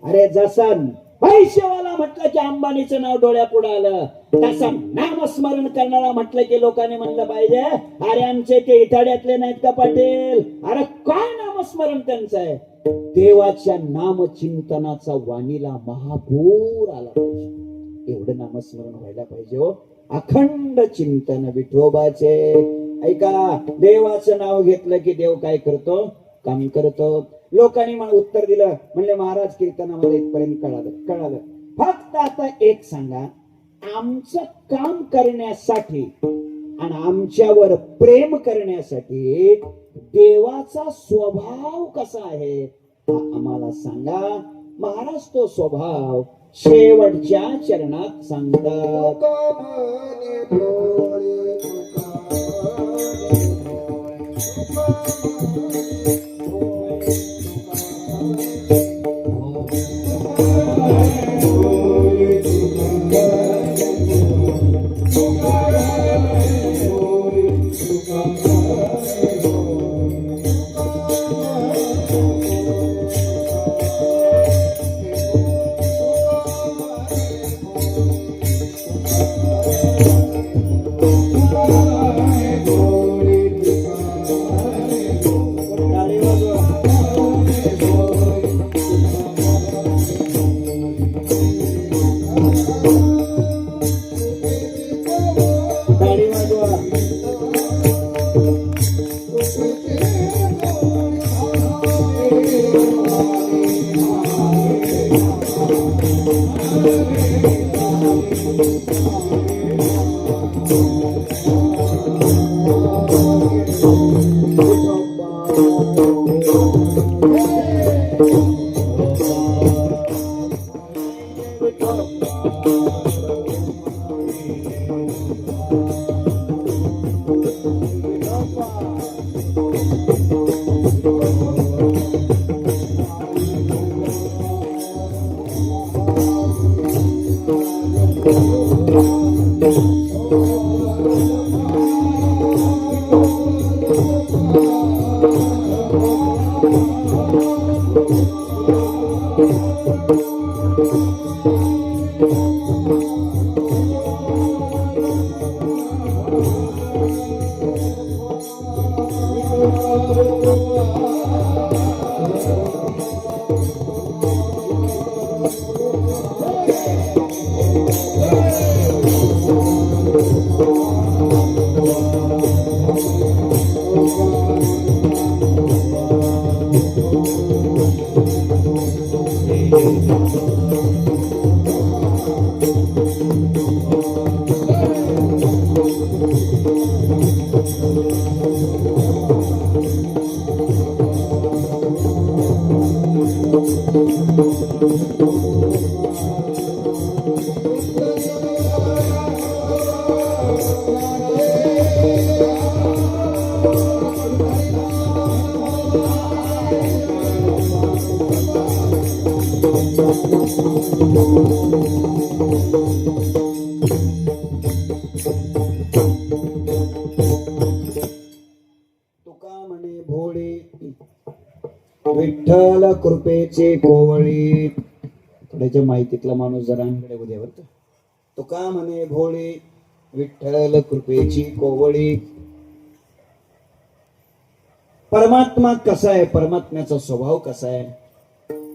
अरे जसा पैसेवाला म्हटलं की अंबानीचं नाव डोळ्यापुढे आलं, तसं नामस्मरण करणारा म्हटलं की लोकांनी म्हणलं पाहिजे अरे आमचे ते इटाड्यातले नाहीत का पाटील, अरे काय नामस्मरण त्यांचं आहे. देवाच्या नामचिंतनाचा वाणीला महापूर आला पाहिजे. एवढं नामस्मरण व्हायला पाहिजे हो. अखंड चिंतन विठोबाचे. ऐका, देवाचं नाव घेतलं की देव काय करतो? काम करतो. लोकांनी मला उत्तर दिलं, म्हणले महाराज कीर्तनामध्ये इथपर्यंत कळालं. फक्त आता एक सांगा, आमचं काम करण्यासाठी आणि आमच्यावर प्रेम करण्यासाठी देवाचा स्वभाव कसा आहे हा आम्हाला सांगा. महाराज तो स्वभाव शेवटच्या चरणात सांगतात. तुका म्हणे भोळे विठ्ठल कृपेचे कोवळी. थोड्याच्या माहितीतला माणूस जरा अंकडे उद्या बरं. तुका म्हणे भोळे विठ्ठल कृपेची कोवळी. परमात्मा कसा आहे, परमात्म्याचा स्वभाव कसा आहे?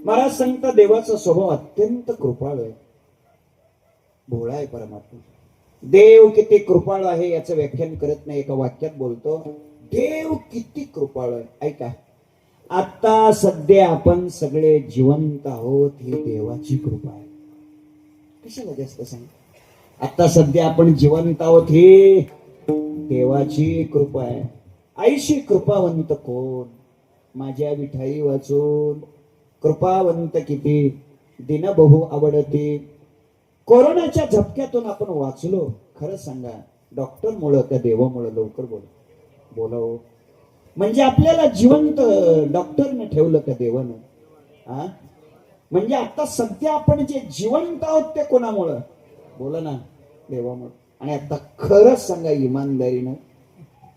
महाराज सांगता देवाचा स्वभाव अत्यंत कृपाळू आहे. भोळा आहे परमात्मा. देव किती कृपाळू आहे याचं व्याख्यान करत नाही, एका वाक्यात बोलतो. देव किती कृपाळू आहे. ऐका, आता सध्या आपण सगळे जिवंत आहोत, ही देवाची कृपा आहे. कशाला जास्त सांग. आता सध्या आपण जिवंत आहोत, ही देवाची कृपा आहे. आईशी कृपावंत कोण? माझ्या विठाई वाचून कृपावंत किती दिन बहु आवडती. कोरोनाच्या झपक्यातून आपण वाचलो. खरं सांगा, डॉक्टर मुळे का देवामुळे? लवकर बोलाव. म्हणजे आपल्याला जिवंत डॉक्टरने ठेवलं का देवानं? हा, म्हणजे आता सध्या आपण जे जिवंत आहोत ते कोणामुळं? बोला ना, देवामुळे. आणि आता खरंच सांगा इमानदारीनं,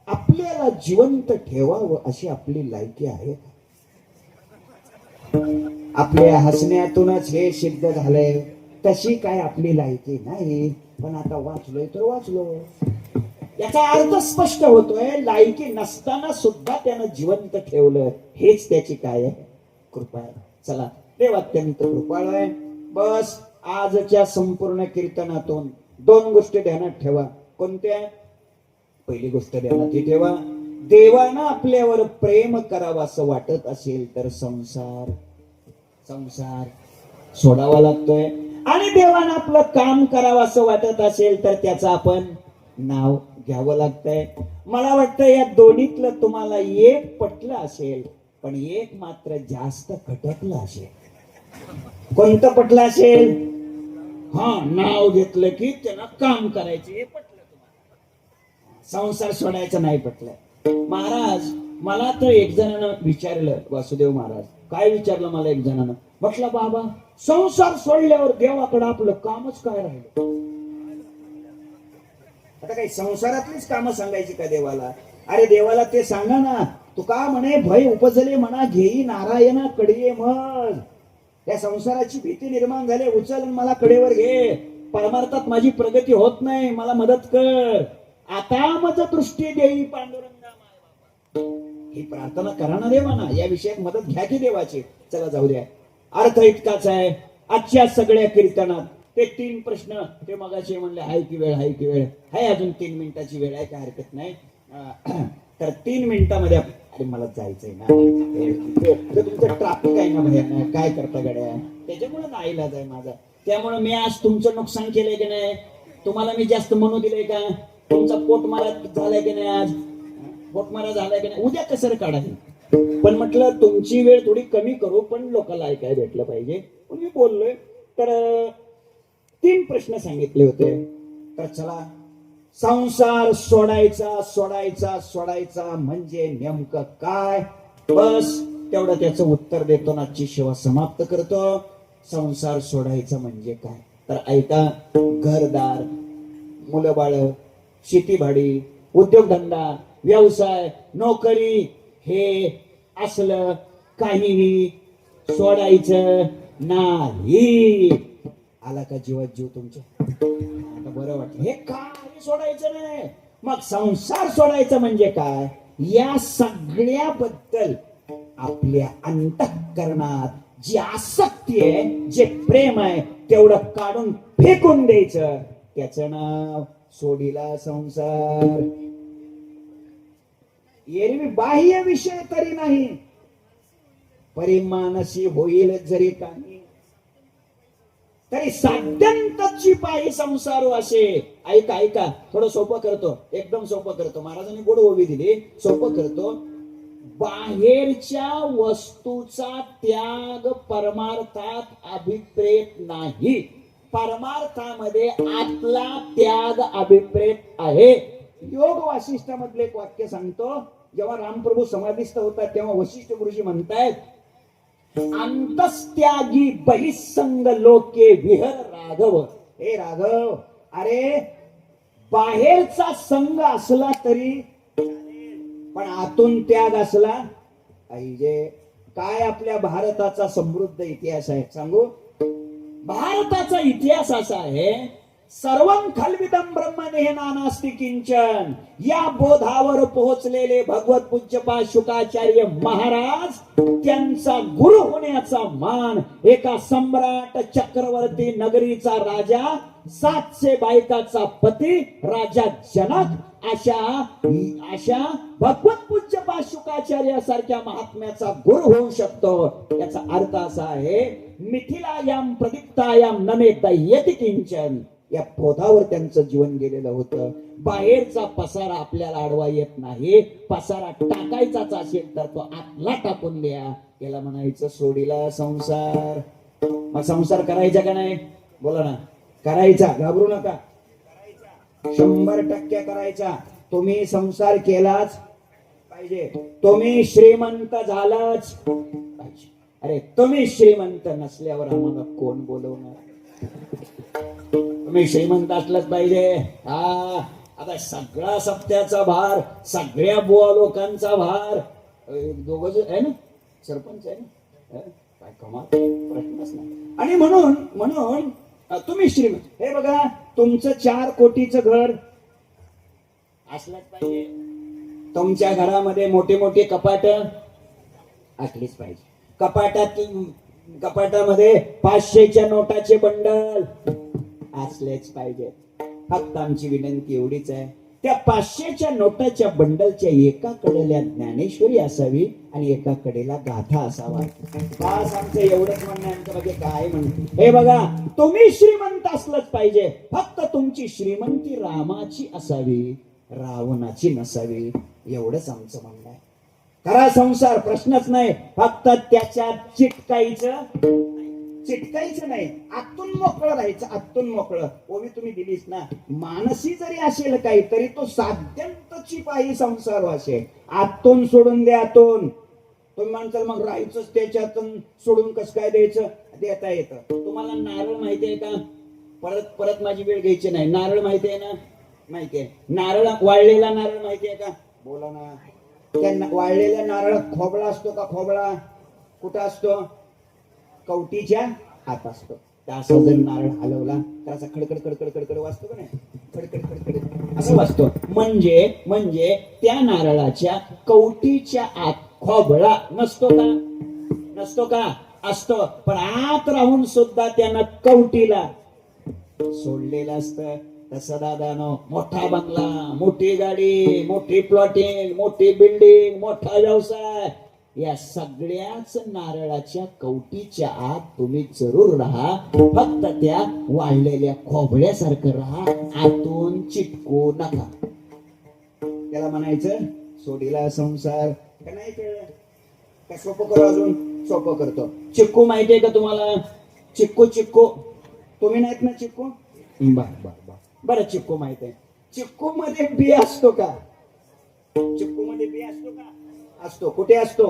आपल्याला जिवंत ठेवावं अशी आपली लायकी आहे? आपल्या हसण्यातूनच हे सिद्ध झालंय. तशी काय आपली लायकी नाही. पण आता वाचलोय तर वाचलो, याचा अर्थ स्पष्ट होतोय, लायकी नसताना सुद्धा त्यानं जिवंत ठेवलं. हेच त्याची काय आहे? कृपा आहे. चला, देव अत्यंत कृपाळू आहे. बस आजच्या संपूर्ण कीर्तनातून दोन गोष्टी ध्यानात ठेवा. कोणत्या? पहिली गोष्ट ध्यानात ही ठेवा, देवानं आपल्यावर प्रेम करावं असं वाटत असेल तर संसार सोडावा लागतोय. आणि देवानं आपलं काम करावं असं वाटत असेल तर त्याचं आपण नाव घ्यावं लागतंय. मला वाटतं या दोन्हीतलं तुम्हाला एक पटलं असेल, पण एक मात्र जास्त खटकलं असेल. कोणतं पटलं असेल? हा, नाव घेतलं की त्याला काम करायचं हे पटलं तुम्हाला. संसार सोडायचं नाही पटलं. महाराज, मला तर एक जणांना विचारलं, वासुदेव महाराज काय विचारलं मला एक जणांना, म्हटलं बाबा संसार सोडल्यावर देवाकडे आपलं कामच काय राहिलं? आता काही संसारातलीच कामं सांगायची का देवाला? अरे देवाला ते सांगा ना, तू का म्हणे भय उपजले म्हणा घेई नारायणा कडे मग. या संसाराची भीती निर्माण झाली, उचल मला कडेवर घे. परमार्थात माझी प्रगती होत नाही, मला मदत कर. आता मज दृष्टी देई पांडुरंगा. ही प्रार्थना करा ना देवाना, या विषयात मदत घ्या की देवाची. चला जाऊ द्या. अर्थ इतकाच आहे आजच्या सगळ्या कीर्तनात. ते 3 प्रश्न ते मगाशी म्हणले, हाय की वेळ आहे, अजून 3 मिनिटाची वेळ आहे, काय हरकत नाही. तर 3 मिनिटामध्ये अरे मला जायचंय ना, तुमचं ट्रॅफिक आहे ना भयानक, काय करता गड्या? त्याच्यामुळे नाईलाज आहे माझा. त्यामुळे मी आज तुमचं नुकसान केलंय की नाही? तुम्हाला मी जास्त म्हणू दिलंय का? तुमचा पोटमारा झालाय की नाही? आज पोटमारा झालाय की नाही? उद्या कसर काढा. पण म्हटलं तुमची वेळ थोडी कमी करू, पण लोकांना ऐकायला भेटलं पाहिजे. पण मी बोललोय. तर 3 प्रश्न सांगितले होते. तर चला, संसार सोडायचा म्हणजे नेमकं काय? बस तेवढं त्याचं उत्तर देतो, आजची सेवा समाप्त करतो. संसार सोडायचा म्हणजे काय? तर ऐका. घरदार, मुलं बाळ, शेतीभाडी, उद्योगधंदा, व्यवसाय, नोकरी, हे असलं काहीही सोडायचं नाही. आला का जीवात जीव तुमच्या? आता बरं वाटलं. हे काय सोडायचं नाही? मग संसार सोडायचं म्हणजे काय? या सगळ्याबद्दल आपल्या अंतःकरणात जी आसक्ती आहे, जे प्रेम आहे, तेवढं काढून फेकून द्यायचं. त्याचं नाव सोडिला संसार. एरवी बाह्य विषय तरी नाही, परिमानसी होईल जरी काही, तरी साध्यंतची पायी संसार असे. ऐका, थोडं सोपं करतो, एकदम सोपं करतो. महाराजांनी गोड ओवी दिली, सोपं करतो. बाहेरच्या वस्तूचा त्याग परमार्थात अभिप्रेत नाही. परमार्थामध्ये आतला त्याग अभिप्रेत आहे. योग वासिष्ठ मधले एक वाक्य सांगतो. जेव्हा रामप्रभू समाधिस्थ होतात तेव्हा वशिष्ठ गुरुजी म्हणतायत, अंतस्त्यागी बहिसंग लोके विहर राघव. हे राघव, अरे बाहेरचा संग असला तरी पण आतून त्याग असला पाहिजे. काय आपल्या भारताचा समृद्ध इतिहास आहे सांगू. भारताचा इतिहास असा आहे, सर्वं खल्विदं ब्रह्मदेह नास्ति किंचन. या बोधावर पोहोचलेले भगवत पूज्यपा शुकाचार्य महाराज, त्यांचा गुरु होण्याचा मान एका सम्राट चक्रवर्ती नगरीचा राजा, 700 बायकाचा पती राजा जनक, अशा भगवत पूज्यपा शुकाचार्य सारख्या महात्म्याचा गुरु होऊ शकतो. याचा अर्थ असा आहे, मिथिलायाम प्रदीप्तायाम नमे दह्यति किंचन. या पोधावर त्यांचं जीवन गेलेलं होतं. बाहेरचा पसारा आपल्याला अडवा येत नाही, पसारा टाकायचाच असेल तर तो आतला टाकून द्या. याला म्हणायचं सोडीला संसार. मग संसार करायचा का नाही? बोला ना. करायचा, घाबरू नका. 100% करायचा. तुम्ही संसार केलाच पाहिजे. तुम्ही श्रीमंत झालाच पाहिजे. अरे तुम्ही श्रीमंत नसल्यावर आम्हाला कोण बोलवणार? तुम्ही श्रीमंत असलंच पाहिजे. हा, आता सगळा सप्त्याचा भार, सगळ्या बुवा लोकांचा भार दोघ आहे ना, सरपंच आहे ना, काय कमाल, प्रश्नच नाही. आणि म्हणून म्हणून तुम्ही श्रीमंत. हे बघा, तुमचं 4 कोटीचं घर असलंच पाहिजे. तुमच्या घरामध्ये मोठी मोठी कपाट असलीच पाहिजे. कपाटामध्ये 500च्या नोटाचे बंडल असलेच पाहिजे. फक्त आमची विनंती एवढीच आहे, त्या 500च्या नोटाच्या बंडलच्या एका कडेला ज्ञानेश्वरी असावी आणि एका कडेला गाथा असावा. बस आमचं एवढंच म्हणणं. आमचं म्हणजे काय म्हणते, हे बघा, तुम्ही श्रीमंत असलंच पाहिजे. फक्त तुमची श्रीमंती रामाची असावी, रावणाची नसावी. एवढंच आमचं म्हणणं आहे. करा संसार, प्रश्नच नाही. फक्त त्याच्यात चिटकायचं नाही, आतून मोकळं राहायचं. आतून मोकळं. ओवी तुम्ही दिलीच ना. मानसी जरी असेल काही तरी तो साध्यंतची पायी संसार असेल. आतून सोडून द्या. आतून तुम्ही म्हणताल मग राहायचंच त्याच्यातून, सोडून कसं काय द्यायचं? देता येतं. तुम्हाला नारळ माहिती आहे का? परत परत माझी वेळ घ्यायची नाही. नारळ माहिती आहे ना? माहिती आहे. नारळ, वाळलेला नारळ माहिती आहे का? बोला ना. त्या वाळलेल्या नारळात खोबळा असतो का? खोबळा कुठं असतो? कवटीच्या आत असतो. असा जर नारळ हलवला तर असा खडखड खडखड खडखड वाजतो का नाही? खडखड खडखड असं वाजतो. म्हणजे त्या नारळाच्या कवटीच्या आत खोबळा नसतो का? नसतो का? असतो. पण आत राहून सुद्धा त्यानं कवटीला सोडलेलं असतं. तसं दादानो, मोठा बंगला, मोठी गाडी, मोठी प्लॉटिंग, मोठी बिल्डिंग, मोठा व्यवसाय, या सगळ्याच नारळाच्या कवटीच्या आत तुम्ही जरूर राहा. फक्त त्या वाळलेल्या खोबळ्यासारखं राहा. आतून चिटकू नका. त्याला म्हणायचं सोडीला संसार. का नाही कळलं? का सोपं करू? अजून सोपं करतो. चिक्कू माहितीये का तुम्हाला? चिक्कू तुम्ही नाहीत ना चिक्कू? बरं, चिक्कू माहित आहे. चिक्कू मध्ये बी असतो का? चिक्कू मध्ये बी असतो का? असतो. कुठे असतो?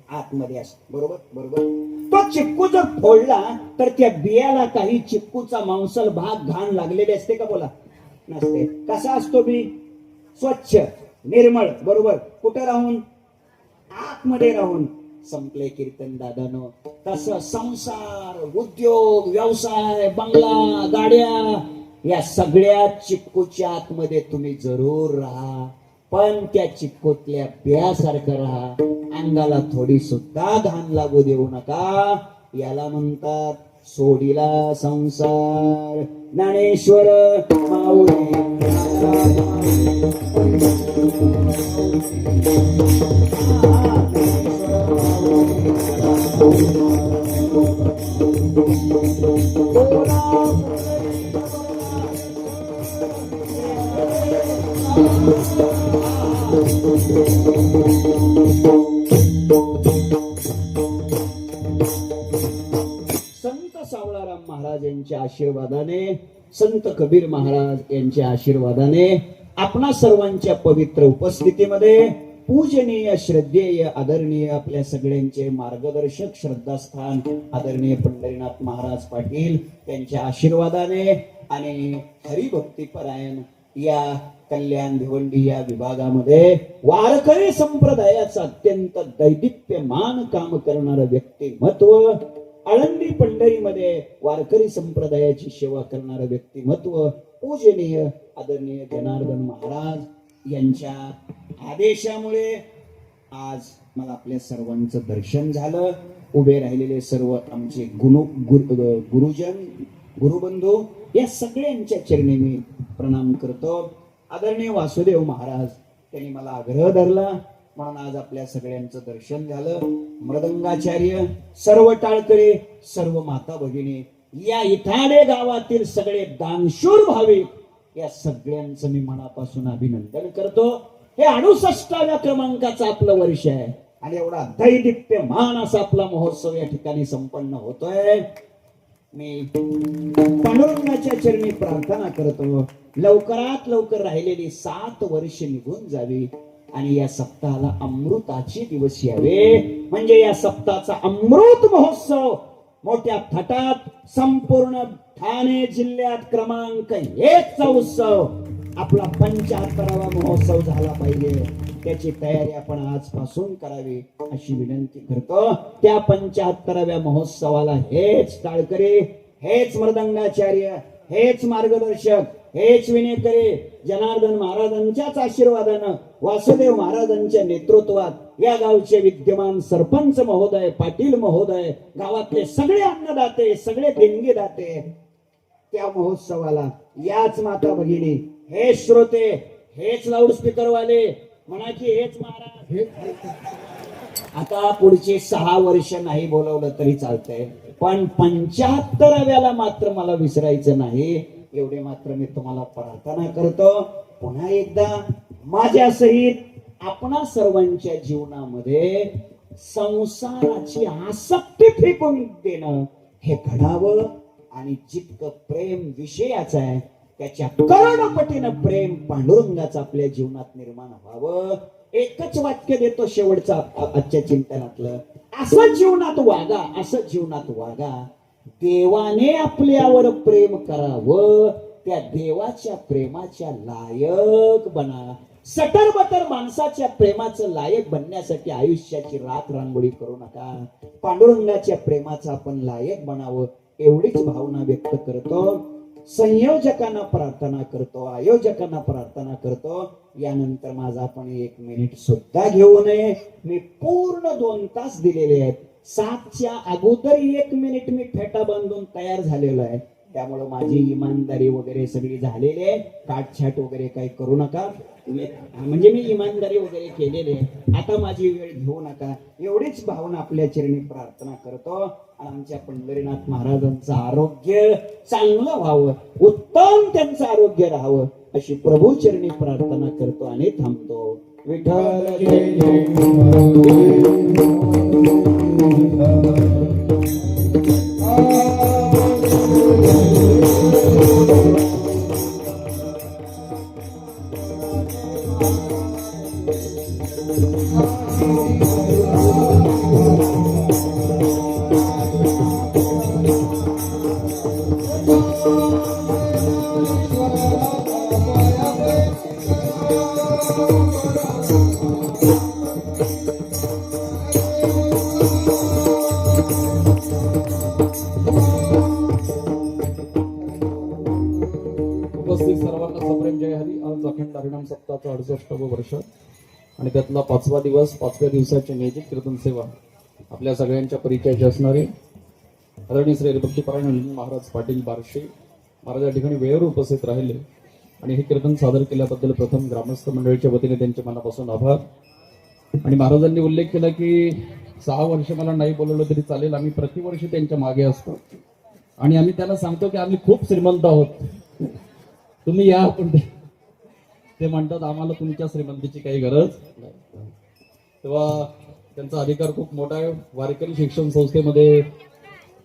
आतमध्ये असतो. बरोबर. तो चिक्कू जर फोडला तर त्या बियाला काही चिक्कूचा मांसल भाग, घाण लागलेले असते का? बोला. नसते. कसा असतो बी? स्वच्छ, निर्मळ. बरोबर. कुठे राहून? आतमध्ये राहून. संपले कीर्तन दादानो. तसं संसार, उद्योग, व्यवसाय, बंगला, गाड्या, या सगळ्या चिक्कूच्या आतमध्ये तुम्ही जरूर राहा. पण त्या चिक्कूतल्या बियासारखं राहा. अंगाला थोडी सुद्धा घाण लागू देऊ नका. याला म्हणतात सोडीला संसार. ज्ञानेश्वर माऊली. संत सावळाराम महाराज यांच्या आशीर्वादाने, संत कबीर महाराज यांच्या आशीर्वादाने आपणा सर्वांच्या पवित्र उपस्थितीमध्ये पूजनीय, श्रद्धेय, आदरणीय आपल्या सगळ्यांचे मार्गदर्शक, श्रद्धास्थान आदरणीय पंढरीनाथ महाराज पाटील यांच्या आशीर्वादाने आणि हरिभक्तीपरायण या कल्याण भिवंडी या विभागामध्ये वारकरी संप्रदायाचं अत्यंत दैदिप्यमान काम करणारं व्यक्तिमत्व, आळंदी पंढरीमध्ये वारकरी संप्रदायाची सेवा करणारं व्यक्तिमत्व पूजनीय आदरणीय जनार्दन महाराज यांच्या आदेशामुळे आज मला आपल्या सर्वांचं दर्शन झालं. उभे राहिलेले सर्व आमचे गुरुजन, गुरुबंधू या सगळ्यांच्या चरणी मी प्रणाम करतो. आदरणीय वासुदेव महाराज त्यांनी मला आग्रह धरला म्हणून आज आपल्या सगळ्यांचं दर्शन झालं. मृदंगाचार्य, सर्व टाळकरी, सर्व माता भगिनी या इथाडे गावातील सगळे दानशूर भाविक या सगळ्यांचं मी मनापासून अभिनंदन करतो. हे 68व्या क्रमांकाचं आपलं वर्ष आहे आणि एवढा दैदिप्यमान असा आपला महोत्सव या ठिकाणी संपन्न होतोय. मी पांडुरंगाच्या चरणी प्रार्थना करतो लवकरात लवकर राहिलेली 7 वर्ष निघून जावी आणि या सप्ताहाला अमृताचे दिवस यावे, म्हणजे या सप्ताहाचा अमृत महोत्सव मोठ्या थाटात संपूर्ण ठाणे जिल्ह्यात क्रमांक 1चा उत्सव आपला 75वा महोत्सव झाला पाहिजे. त्याची तयारी आपण आजपासून करावी अशी विनंती करतो. त्या 75व्या महोत्सवाला हेच टाळकरी, हेच मृदंगाचार्य, हेच मार्गदर्शक, हेच विनेकरी जनार्दन महाराजांच्याच आशीर्वादानं वासुदेव महाराजांच्या नेतृत्वात या गावचे विद्यमान सरपंच महोदय, पाटील महोदय, गावातले सगळे अन्नदाते, सगळे देणगीदाते त्या महोत्सवाला, याच माता भगिनी, हे श्रोते, हेच लाऊडस्पीकर वाले म्हणा की हेच महाराज, आता पुढचे 6 वर्ष नाही बोलवलं तरी चालतंय, पण 75व्याला मात्र मला विसरायचं नाही. एवढे मात्र मी तुम्हाला प्रार्थना करतो. पुन्हा एकदा माझ्या सहित आपणा सर्वांच्या जीवनामध्ये संसाराची आसक्ती फेकून देणं हे घडावं आणि जितकं प्रेम विषयाचं आहे त्याच्या करोडपटीनं प्रेम पांडुरंगाचं आपल्या जीवनात निर्माण व्हावं. एकच वाक्य देतो शेवटचा आजच्या चिंतनातलं, असं जीवनात वागा, असं जीवनात वागा. देवाने आपल्यावर प्रेम करावं, त्या देवाच्या प्रेमाच्या लायक बना. सटरबटर माणसाच्या प्रेमाचं लायक बनण्यासाठी आयुष्याची रात रांगोळी करू नका. पांडुरंगाच्या प्रेमाचं आपण लायक बनावं एवढीच भावना व्यक्त करतो. संयोजकांना प्रार्थना करतो, आयोजकांना प्रार्थना करतो. यानंतर माझा आपण 1 मिनिट सुद्धा घेऊ नये. मी पूर्ण 2 तास दिलेले आहेत. 7च्या अगोदर 1 मिनिट मी फेटा बांधून तयार झालेलो आहे. त्यामुळे माझी इमानदारी वगैरे सगळी झालेली आहे. काटछाट वगैरे काही करू नका. म्हणजे मी इमानदारी वगैरे केलेली आहे. आता माझी वेळ घेऊ नका एवढीच भावना आपल्या चरणी प्रार्थना करतो. आणि आमच्या पंढरीनाथ महाराजांचं आरोग्य चांगलं व्हावं, उत्तम त्यांचं आरोग्य राहावं अशी प्रभू चरणी प्रार्थना करतो आणि थांबतो. विठ्ठल जय जय. उपस्थित सर्वांना सप्रेम जय हरी. आज अखंड हरिनाम सप्ताहाचं 68वं वर्ष आणि त्यातला 5वा दिवस. 5व्या दिवसाची नियोजित कीर्तन सेवा आपल्या सगळ्यांच्या परिचयाची असणारे आदरणीय श्री हरिभक्तीपरायण महाराज पाटील बार्शी महाराज या ठिकाणी वेळेवर उपस्थित राहिले आणि हे कीर्तन सादर केल्याबद्दल प्रथम ग्रामस्थ मंडळीच्या वतीने त्यांचे मनापासून आभार. आणि महाराजांनी उल्लेख केला की 6 वर्ष मला नाही बोलवलं तरी चालेल, आम्ही प्रतिवर्षी त्यांच्या मागे असतो आणि आम्ही त्यांना सांगतो की आम्ही खूप श्रीमंत आहोत, तुम्ही या. पण ते म्हणतात आम्हाला तुमच्या श्रीमंतीची काही गरज नाही. तेव्हा त्यांचा अधिकार खूप मोठा आहे. वारकरी शिक्षण संस्थेमध्ये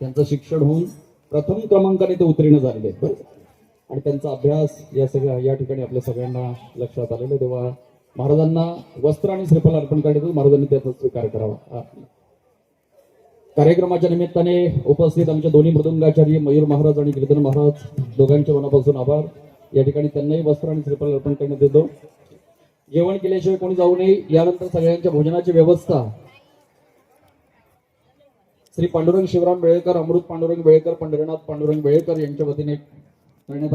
त्यांचं शिक्षण होऊन प्रथम क्रमांकाने ते उत्तीर्ण झालेले आहेत आणि त्यांचा अभ्यास या ठिकाणी आपल्या सगळ्यांना लक्षात आलेलं. तेव्हा महाराजांना वस्त्र आणि श्रीफल अर्पण करण्याचा महाराजांनी त्याचा स्वीकार करावा. कार्यक्रमाच्या निमित्ताने उपस्थित आमच्या दोन्ही मृदंगाचार्य मयूर महाराज आणि कीर्तन महाराज दोघांच्या मनापासून आभार. या ठिकाणी त्यांनाही वस्त्र आणि श्रीफल अर्पण करण्यात येतो. जेवण केल्याशिवाय कोणी जाऊ नये. यानंतर सगळ्यांच्या भोजनाची व्यवस्था श्री पांडुरंग शिवराम वेळेकर, अमृत पांडुरंग वेळेकर, पंढरीनाथ पांडुरंग वेळेकर यांच्या वतीने करण्यात